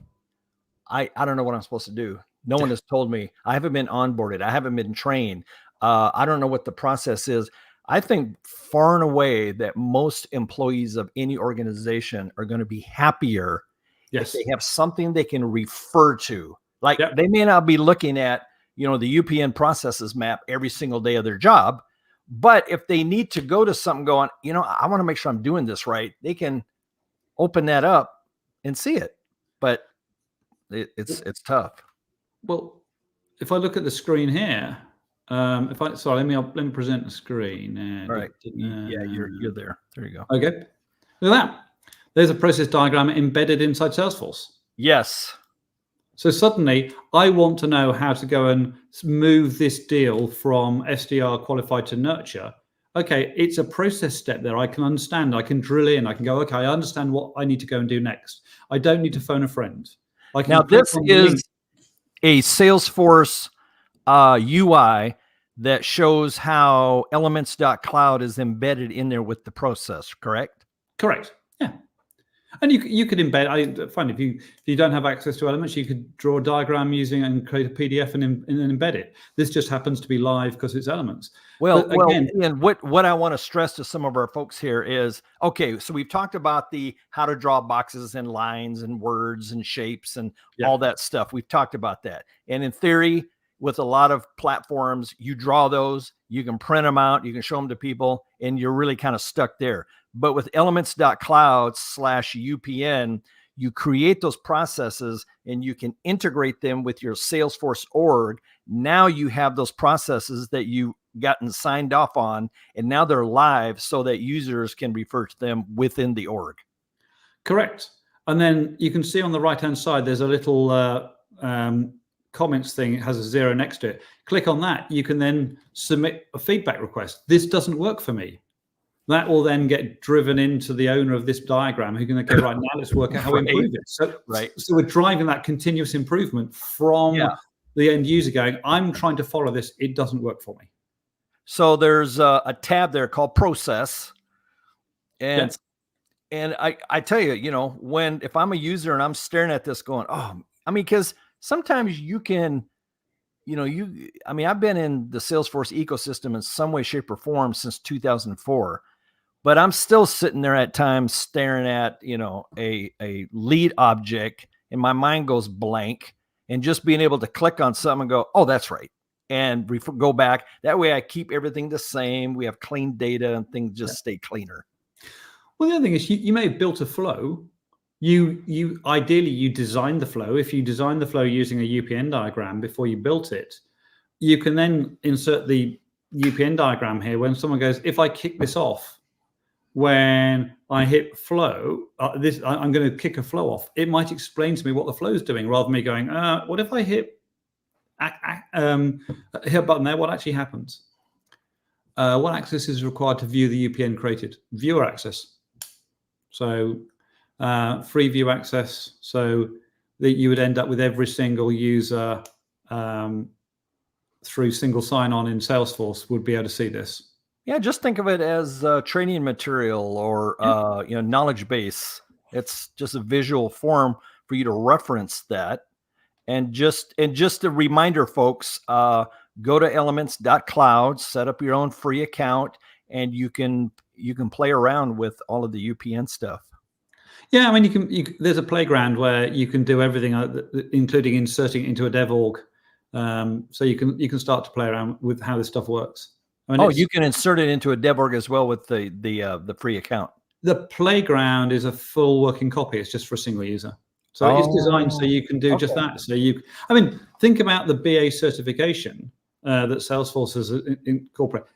I don't know what I'm supposed to do. No one has told me. I haven't been onboarded. I haven't been trained. I don't know what the process is. I think far and away that most employees of any organization are going to be happier if they have something they can refer to. Like they may not be looking at, the UPN processes map every single day of their job. But if they need to go to something going, I want to make sure I'm doing this right, they can open that up and see it. But it's tough. Well, if I look at the screen here, let me present the screen. All right. Yeah, you're there. There you go. Okay. Look at that. There's a process diagram embedded inside Salesforce. Yes. So suddenly I want to know how to go and move this deal from SDR qualified to nurture. Okay, it's a process step there. I can understand. I can drill in. I can go, okay, I understand what I need to go and do next. I don't need to phone a friend. Now, this is a Salesforce UI that shows how elements.cloud is embedded in there with the process, correct? Correct. Yeah. And you could embed. I find if you don't have access to Elements, you could draw a diagram using and create a PDF and embed it. This just happens to be live because it's Elements. Well, and what I want to stress to some of our folks here is, okay, so we've talked about how to draw boxes and lines and words and shapes and all that stuff. We've talked about that. And in theory, with a lot of platforms, you draw those, you can print them out, you can show them to people, and you're really kind of stuck there. But with elements.cloud/UPN, you create those processes and you can integrate them with your Salesforce org. Now you have those processes that you gotten signed off on, and now they're live so that users can refer to them within the org. Correct. And then you can see on the right-hand side, there's a little comments thing. It has a 0 next to it. Click on that. You can then submit a feedback request. This doesn't work for me. That will then get driven into the owner of this diagram who can go, right, now let's work out how we improve it. So we're driving that continuous improvement from the end user going, I'm trying to follow this. It doesn't work for me. So there's a tab there called process. And I tell you, if I'm a user and I'm staring at this going, because sometimes you can, I've been in the Salesforce ecosystem in some way, shape, or form since 2004. But I'm still sitting there at times staring at, a lead object, and my mind goes blank, and just being able to click on something and go, oh, that's right, and go back. That way I keep everything the same. We have clean data and things just stay cleaner. Well, the other thing is you may have built a flow. You ideally you designed the flow. If you designed the flow using a UPN diagram before you built it, you can then insert the UPN diagram here when someone goes, if I kick this off, when I hit flow, I'm going to kick a flow off. It might explain to me what the flow is doing rather than me going, what if I hit a button there? What actually happens? What access is required to view the UPN created? Viewer access. So free view access. So that you would end up with every single user through single sign-on in Salesforce would be able to see this. Yeah, just think of it as training material or knowledge base. It's just a visual form for you to reference that. And just a reminder, folks, go to elements.cloud, set up your own free account, and you can play around with all of the UPN stuff. Yeah, I mean, there's a playground where you can do everything, including inserting it into a dev org. So you can start to play around with how this stuff works. I mean, you can insert it into a dev org as well with the free account. The playground is a full working copy. It's just for a single user. So it's designed so you can do just that. So I mean, think about the BA certification that Salesforce has incorporated.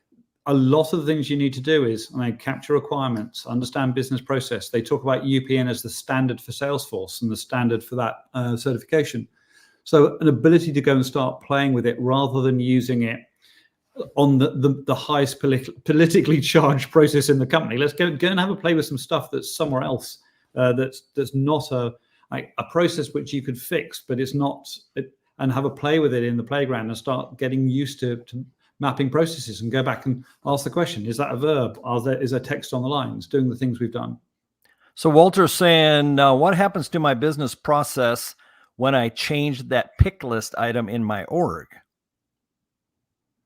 A lot of the things you need to do is capture requirements, understand business process. They talk about UPN as the standard for Salesforce and the standard for that certification. So an ability to go and start playing with it rather than using it on the highest politically charged process in the company. Let's go and have a play with some stuff that's somewhere else, that's not a process which you could fix, but it's not, and have a play with it in the playground and start getting used to mapping processes and go back and ask the question, is that a verb? Is there text on the lines? Doing the things we've done. So Walter's saying, what happens to my business process when I change that pick list item in my org?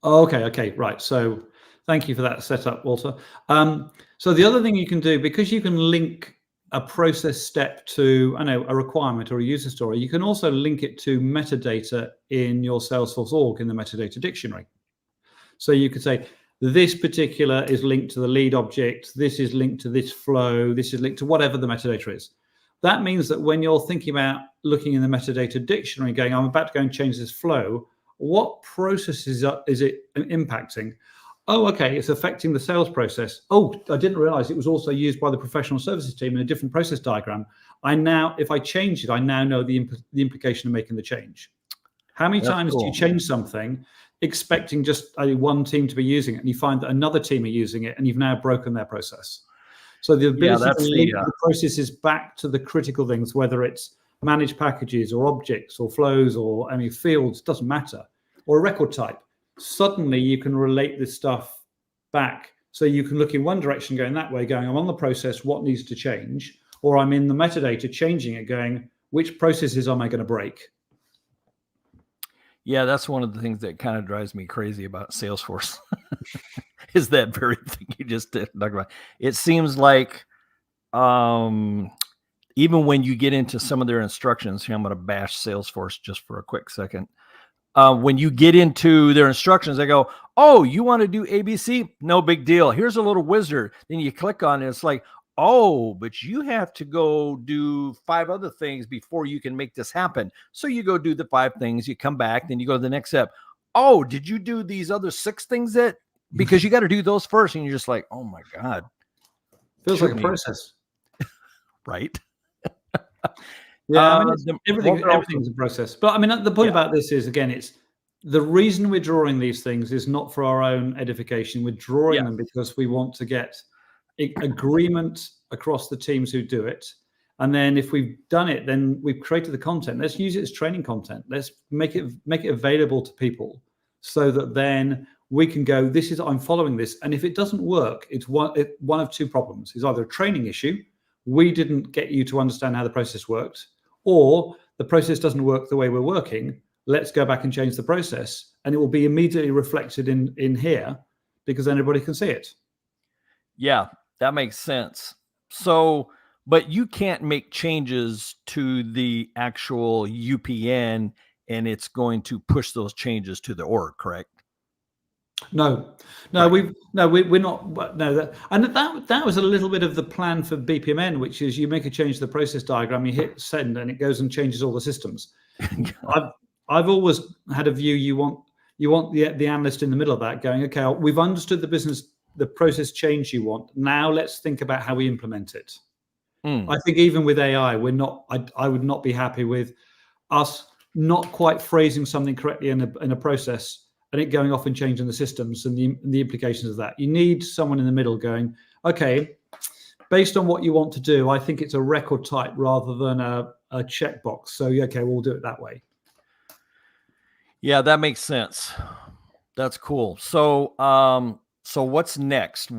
Okay, right. So thank you for that setup, Walter. So the other thing you can do, because you can link a process step to a requirement or a user story, you can also link it to metadata in your Salesforce org in the metadata dictionary. So you could say, this particular is linked to the lead object, this is linked to this flow, this is linked to whatever the metadata is. That means that when you're thinking about looking in the metadata dictionary going, I'm about to go and change this flow, what processes is it impacting? Oh, okay, it's affecting the sales process. Oh, I didn't realize it was also used by the professional services team in a different process diagram. If I change it, I now know the implication of making the change. How many times do you change something expecting just one team to be using it, and you find that another team are using it, and you've now broken their process? So the ability to link the processes back to the critical things, whether it's managed packages or objects or flows or any fields, doesn't matter, or a record type. Suddenly you can relate this stuff back. So you can look in one direction going that way, going, I'm on the process, what needs to change? Or I'm in the metadata changing it, going, which processes am I going to break? Yeah, that's one of the things that kind of drives me crazy about Salesforce is that very thing you just talked about. It seems like even when you get into some of their instructions, here I'm going to bash Salesforce just for a quick second. When you get into their instructions, they go, oh, you want to do ABC? No big deal. Here's a little wizard. Then you click on it. It's like, oh, but you have to go do 5 other things before you can make this happen. So you go do the 5 things, you come back, then you go to the next step. Oh, did you do these other 6 things because you got to do those first? And you're just like, oh my God. Feels like a process. Right. Yeah, I mean, everything's a process. But I mean, the point about this is, again, it's the reason we're drawing these things is not for our own edification. We're drawing them because we want to get agreement across the teams who do it. And then if we've done it, then we've created the content. Let's use it as training content. Let's make it available to people so that then we can go, I'm following this. And if it doesn't work, it's one of 2 problems. It's either a training issue, we didn't get you to understand how the process worked, or the process doesn't work the way we're working. Let's go back and change the process. And it will be immediately reflected in here because everybody can see it. Yeah, that makes sense. So, but you can't make changes to the actual UPN and it's going to push those changes to the org, correct? No, right. we're not. No, that was a little bit of the plan for BPMN, which is you make a change to the process diagram, you hit send, and it goes and changes all the systems. I've always had a view. You want the analyst in the middle of that, going, okay, we've understood the process change you want. Now let's think about how we implement it. I think even with AI, I would not be happy with us not quite phrasing something correctly in a process and it going off and changing the systems and the implications of that. You need someone in the middle going, okay, based on what you want to do, I think it's a record type rather than a checkbox. So, okay, we'll do it that way. Yeah, that makes sense. That's cool. So, so what's next?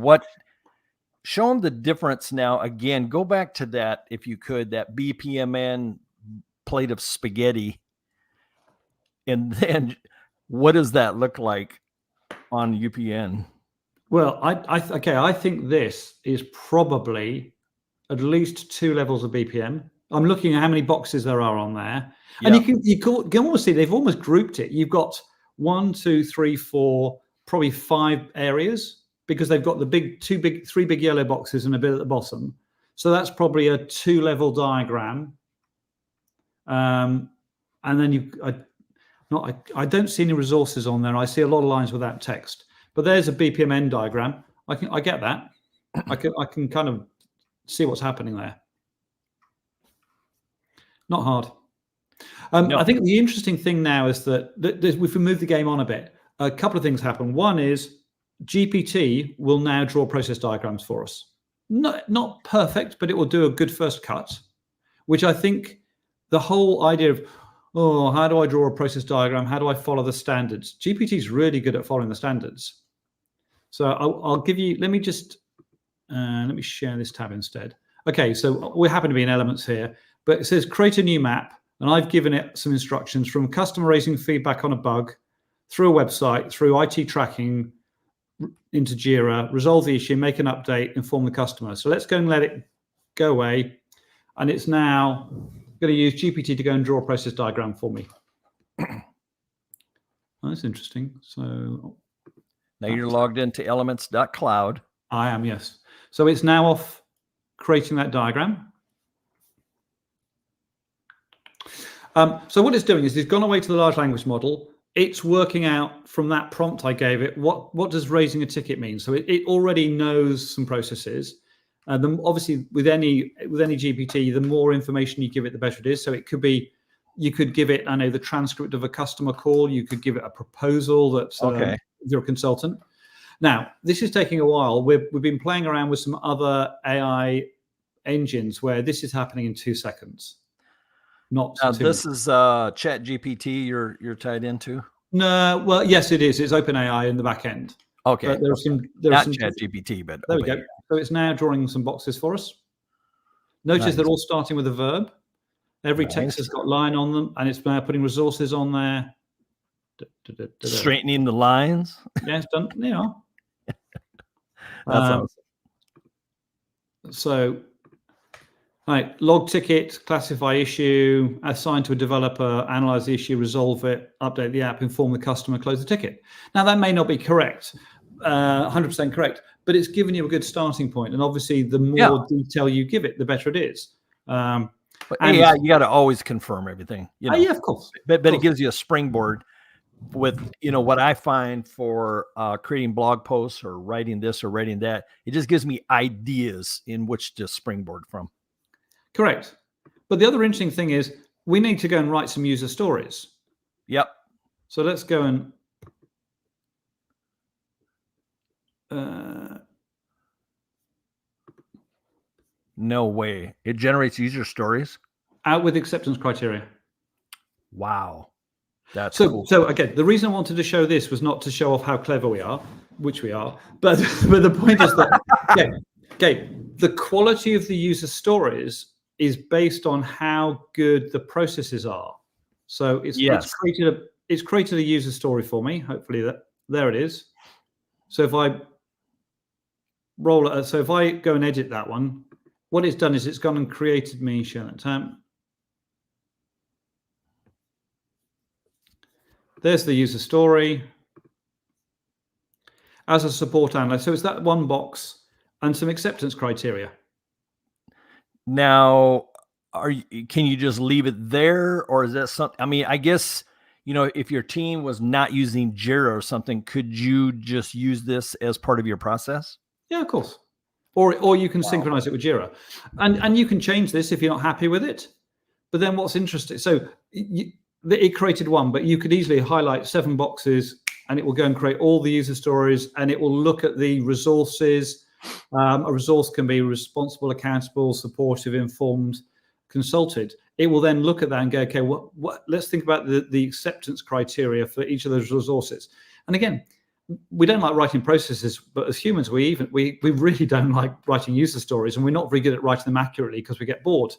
Show them the difference now. Again, go back to that, if you could, that BPMN plate of spaghetti. And then what does that look like on UPN? Well, I think this is probably at least 2 levels of BPM. I'm looking at how many boxes there are on there, and Yeah. you can almost see they've almost grouped it. You've got 1, 2, 3, 4, probably 5 areas because they've got the 3 big yellow boxes and a bit at the bottom. So that's probably a 2-level diagram. And then I don't see any resources on there. I see a lot of lines without text. But there's a BPMN diagram. I get that. I can kind of see what's happening there. Not hard. No. I think the interesting thing now is that if we move the game on a bit, a couple of things happen. One is GPT will now draw process diagrams for us. Not perfect, but it will do a good first cut, which I think the whole idea of, how do I draw a process diagram? How do I follow the standards? GPT is really good at following the standards. So I'll give you, let me share this tab instead. Okay, so we happen to be in Elements here, but it says create a new map, and I've given it some instructions from customer raising feedback on a bug, through a website, through IT tracking, into Jira, resolve the issue, make an update, inform the customer. So let's go and let it go away. And it's now going to use GPT to go and draw a process diagram for me. That's interesting. So Now you're logged into elements.cloud. I am, yes. So it's now off creating that diagram. So what it's doing is it's gone away to the large language model. It's working out from that prompt I gave it, what does raising a ticket mean? So it already knows some processes. Obviously, with any GPT, the more information you give it, the better it is. So it could be, you could give it, the transcript of a customer call. You could give it a proposal that's Okay. if you're a consultant. Now, this is taking a while. We've been playing around with some other AI engines where this is happening in 2 seconds. Not Now, too this much. is Chat GPT you're tied into? No, well, yes, it is. It's OpenAI in the back end. Okay. But there's some Chat GPT, but there we go. So it's now drawing some boxes for us. Notice they're all starting with a verb. Every text has got line on them, and it's now putting resources on there. Straightening the lines. Yeah, it's done. That's awesome. So, right, log ticket, classify issue, assign to a developer, analyze the issue, resolve it, update the app, inform the customer, close the ticket. Now, that may not be correct, 100% correct, but it's given you a good starting point. And obviously, the more detail you give it, the better it is. But AI, you got to always confirm everything. Yeah, of course. But it gives you a springboard with, what I find for creating blog posts or writing this or writing that. It just gives me ideas in which to springboard from. Correct. But the other interesting thing is we need to go and write some user stories. Yep. So let's go and no way. It generates user stories? Out with acceptance criteria. Wow. That's so cool. So again, the reason I wanted to show this was not to show off how clever we are, which we are, but the point is that the quality of the user stories is based on how good the processes are. So it's created a user story for me. Hopefully there it is. So if I roll it, so if I go and edit that one, what it's done is it's gone and created me, share that time. There's the user story as a support analyst. So it's that one box and some acceptance criteria. Now, can you just leave it there, or is that something? I mean, I guess, if your team was not using Jira or something, could you just use this as part of your process? Yeah, of course. Or you can synchronize it with Jira, and you can change this if you're not happy with it. But then what's interesting? So it created one, but you could easily highlight 7 boxes, and it will go and create all the user stories, and it will look at the resources. A resource can be responsible, accountable, supportive, informed, consulted. It will then look at that and go, okay, what? Let's think about the acceptance criteria for each of those resources. And again, we don't like writing processes, but as humans, we really don't like writing user stories, and we're not very good at writing them accurately because we get bored.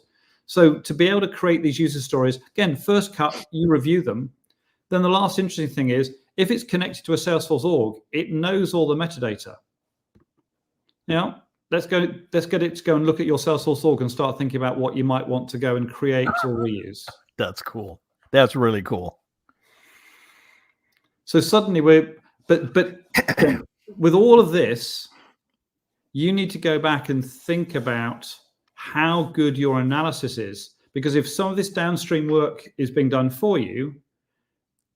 So to be able to create these user stories, again, first cut, you review them. Then the last interesting thing is, if it's connected to a Salesforce org, it knows all the metadata. let's get it to go and look at your Salesforce org and start thinking about what you might want to go and create or reuse. That's cool. That's really cool. So suddenly but with all of this, you need to go back and think about how good your analysis is, because if some of this downstream work is being done for you,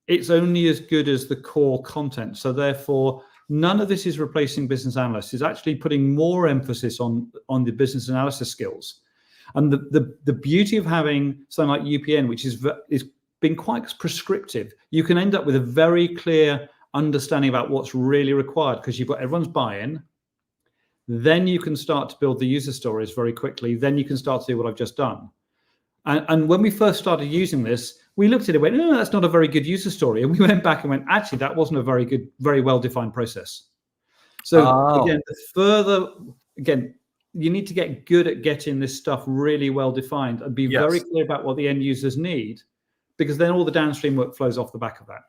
it's only as good as the core content. So therefore, none of this is replacing business analysts. It's actually putting more emphasis on the business analysis skills. And the beauty of having something like UPN, which is been quite prescriptive, you can end up with a very clear understanding about what's really required because you've got everyone's buy-in. Then you can start to build the user stories very quickly. Then you can start to do what I've just done. And when we first started using this, we looked at it and went, no, that's not a very good user story. And we went back and went, actually, that wasn't a very good, very well-defined process. So again, you need to get good at getting this stuff really well-defined and be very clear about what the end users need, because then all the downstream work flows off the back of that.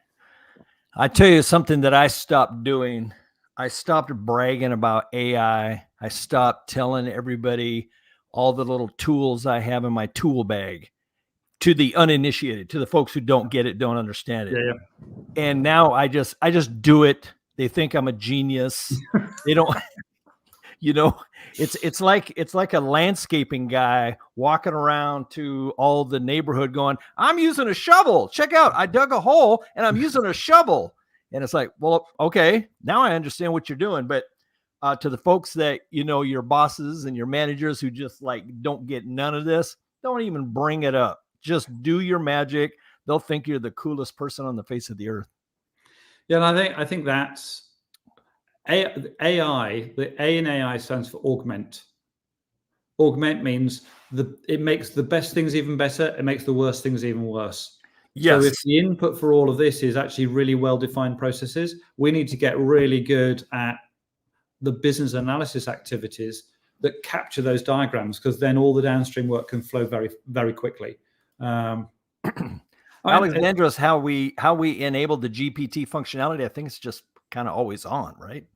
I tell you something that I stopped doing. I stopped bragging about AI. I stopped telling everybody all the little tools I have in my tool bag, to the uninitiated, to the folks who don't get it, don't understand it. Yeah. And now I just do it. They think I'm a genius. They don't, it's like a landscaping guy walking around to all the neighborhood going, I'm using a shovel. Check out, I dug a hole and I'm using a shovel. And it's like, well, okay, now I understand what you're doing. But to the folks that, your bosses and your managers who just like don't get none of this, don't even bring it up. Just do your magic. They'll think you're the coolest person on the face of the earth. Yeah, and I think that's AI. The A in AI stands for augment. Augment means it makes the best things even better. It makes the worst things even worse. Yes. So if the input for all of this is actually really well-defined processes, we need to get really good at the business analysis activities that capture those diagrams, because then all the downstream work can flow very, very quickly. Alexandra's how we enabled the GPT functionality. I think it's just kind of always on, right?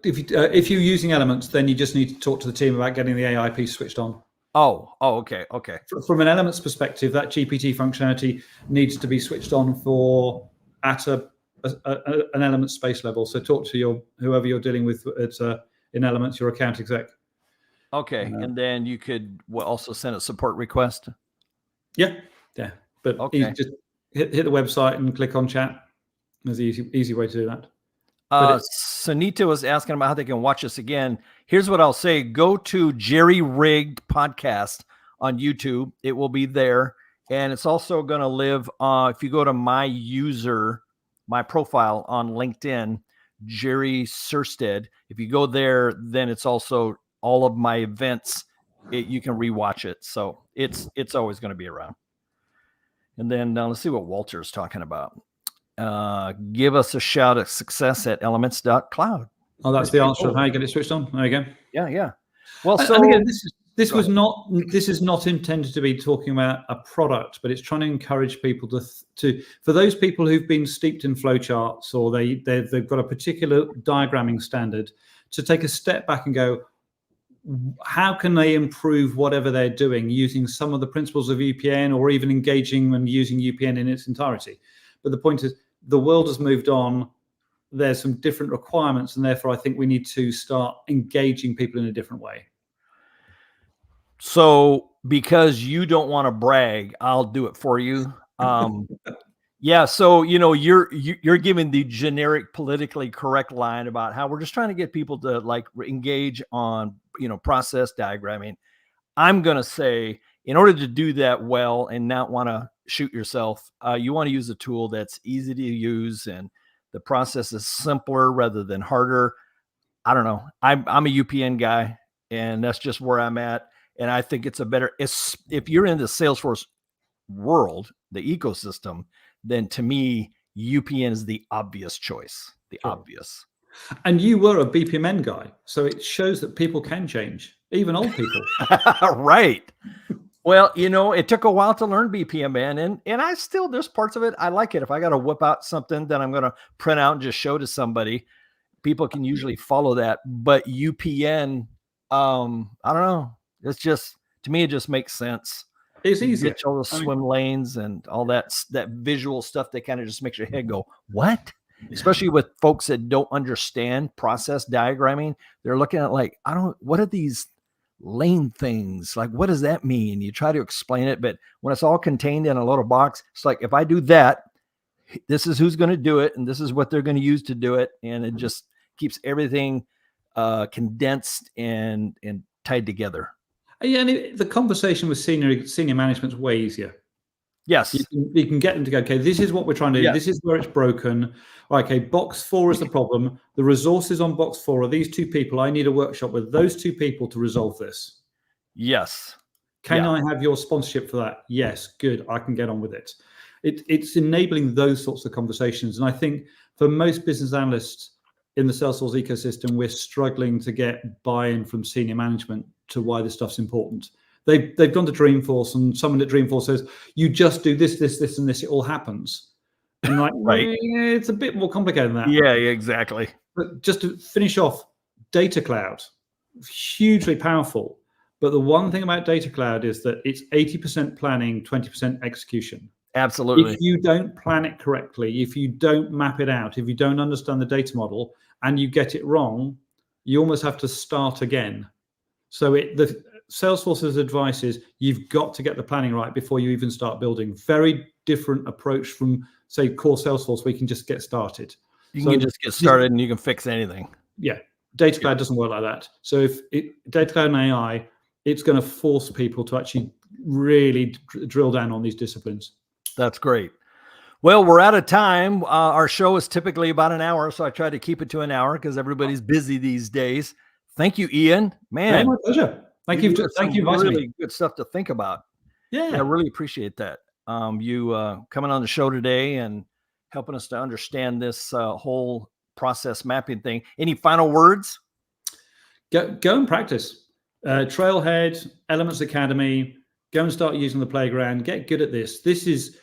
If you're using Elements, then you just need to talk to the team about getting the AI piece switched on. Okay. From an Elements perspective, that GPT functionality needs to be switched on at an Elements space level. So talk to whoever you're dealing with in Elements, your account exec. Okay, and then you could also send a support request. Yeah. But you just hit the website and click on chat. There's an easy way to do that. Sunita was asking about how they can watch us again. Here's what I'll say. Go to Jerry Rigged Podcast on YouTube. It will be there. And it's also going to live, if you go to my profile on LinkedIn, Jerry Sursted. If you go there, then it's also all of my events. You can rewatch it. So it's always going to be around. And then let's see what Walter's talking about. Give us a shout at success@elements.cloud. Oh, that's the answer of how you get it switched on. There you go. Yeah. Well, so and again, this is not intended to be talking about a product, but it's trying to encourage people to for those people who've been steeped in flowcharts, or they've got a particular diagramming standard, to take a step back and go, how can they improve whatever they're doing using some of the principles of UPN, or even engaging and using UPN in its entirety. But the point is, the world has moved on. There's some different requirements, and therefore I think we need to start engaging people in a different way. So because you don't want to brag, I'll do it for you. Yeah. So, you're giving the generic politically correct line about how we're just trying to get people to engage on, process diagramming. I'm going to say, in order to do that well and not want to shoot yourself, you want to use a tool that's easy to use and the process is simpler rather than harder. I don't know. I'm a UPN guy, and that's just where I'm at. And I think it's if you're in the Salesforce world, the ecosystem, then to me, UPN is the obvious choice. Obvious. And you were a BPMN guy, so it shows that people can change, even old people. Right. Well, it took a while to learn BPMN, and there's parts of it I like it. If I got to whip out something that I'm going to print out and just show to somebody, people can usually follow that. But UPN, I don't know. It's just, to me, it just makes sense. It's easier. Ditch all the swim lanes and all that visual stuff that kind of just makes your head go, what? Especially with folks that don't understand process diagramming. They're looking at like, what are these lane things? Like, what does that mean? You try to explain it, but when it's all contained in a little box, it's like, if I do that, this is who's going to do it, and this is what they're going to use to do it. And it just keeps everything condensed and tied together. Yeah, and the conversation with senior management is way easier. Yes. You can get them to go, okay, this is what we're trying to do. Yes. This is where it's broken. Okay, box 4 is the problem. The resources on box 4 are these 2 people. I need a workshop with those 2 people to resolve this. Yes. Can I have your sponsorship for that? Yes, good. I can get on with it. It's enabling those sorts of conversations. And I think for most business analysts in the Salesforce ecosystem, we're struggling to get buy-in from senior management to why this stuff's important. They've gone to Dreamforce, and someone at Dreamforce says, you just do this, this, this, and this, it all happens. And like, right. It's a bit more complicated than that. Yeah, exactly. But just to finish off, Data Cloud, hugely powerful. But the one thing about Data Cloud is that it's 80% planning, 20% execution. Absolutely. If you don't plan it correctly, if you don't map it out, if you don't understand the data model and you get it wrong, you almost have to start again. So the Salesforce's advice is you've got to get the planning right before you even start building. Very different approach from, say, core Salesforce, where you can just get started. You can just get started and you can fix anything. Yeah. Data Cloud doesn't work like that. So Data Cloud and AI, it's going to force people to actually really drill down on these disciplines. That's great. Well, we're out of time. Our show is typically about an hour, so I try to keep it to an hour because everybody's busy these days. Thank you, Ian. Man, my pleasure. Thank you. Thank you. Really good stuff to think about. Yeah, I really appreciate that. You coming on the show today and helping us to understand this whole process mapping thing. Any final words? Go and practice. Trailhead, Elements Academy. Go and start using the playground. Get good at this. This is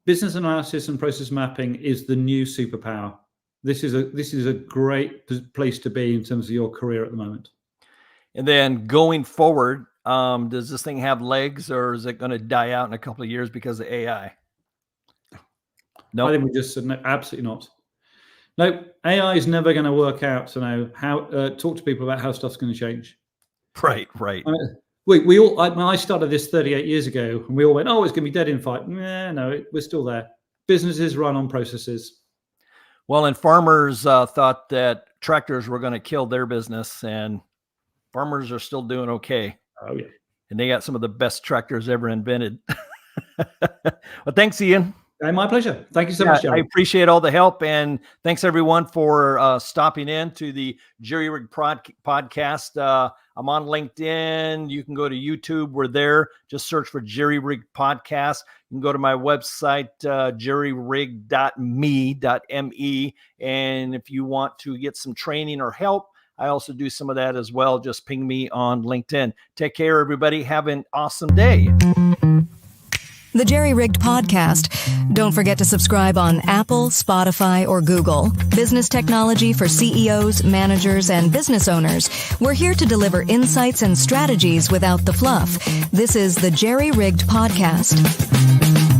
business analysis and process mapping is the new superpower. This is a great place to be in terms of your career at the moment. And then going forward, does this thing have legs, or is it going to die out in a couple of years because of AI? No, I think we just said no, absolutely not. No, AI is never going to work out to know how. Talk to people about how stuff's going to change. Right. We all. I started this 38 years ago, and we all went, "Oh, it's going to be dead in 5." No, we're still there. Businesses run on processes. Well, and farmers thought that tractors were going to kill their business, and farmers are still doing okay. Oh yeah, and they got some of the best tractors ever invented. Well, thanks, Ian. My pleasure. Thank you so much, Jerry. I appreciate all the help, and thanks everyone for stopping in to the Jerry Rig podcast. I'm on LinkedIn. You can go to YouTube. We're there. Just search for Jerry Rig Podcast. You can go to my website, jerryrig.me. And if you want to get some training or help, I also do some of that as well. Just ping me on LinkedIn. Take care, everybody. Have an awesome day. The Jerry Rigged Podcast. Don't forget to subscribe on Apple, Spotify, or Google. Business technology for CEOs, managers, and business owners. We're here to deliver insights and strategies without the fluff. This is the Jerry Rigged Podcast.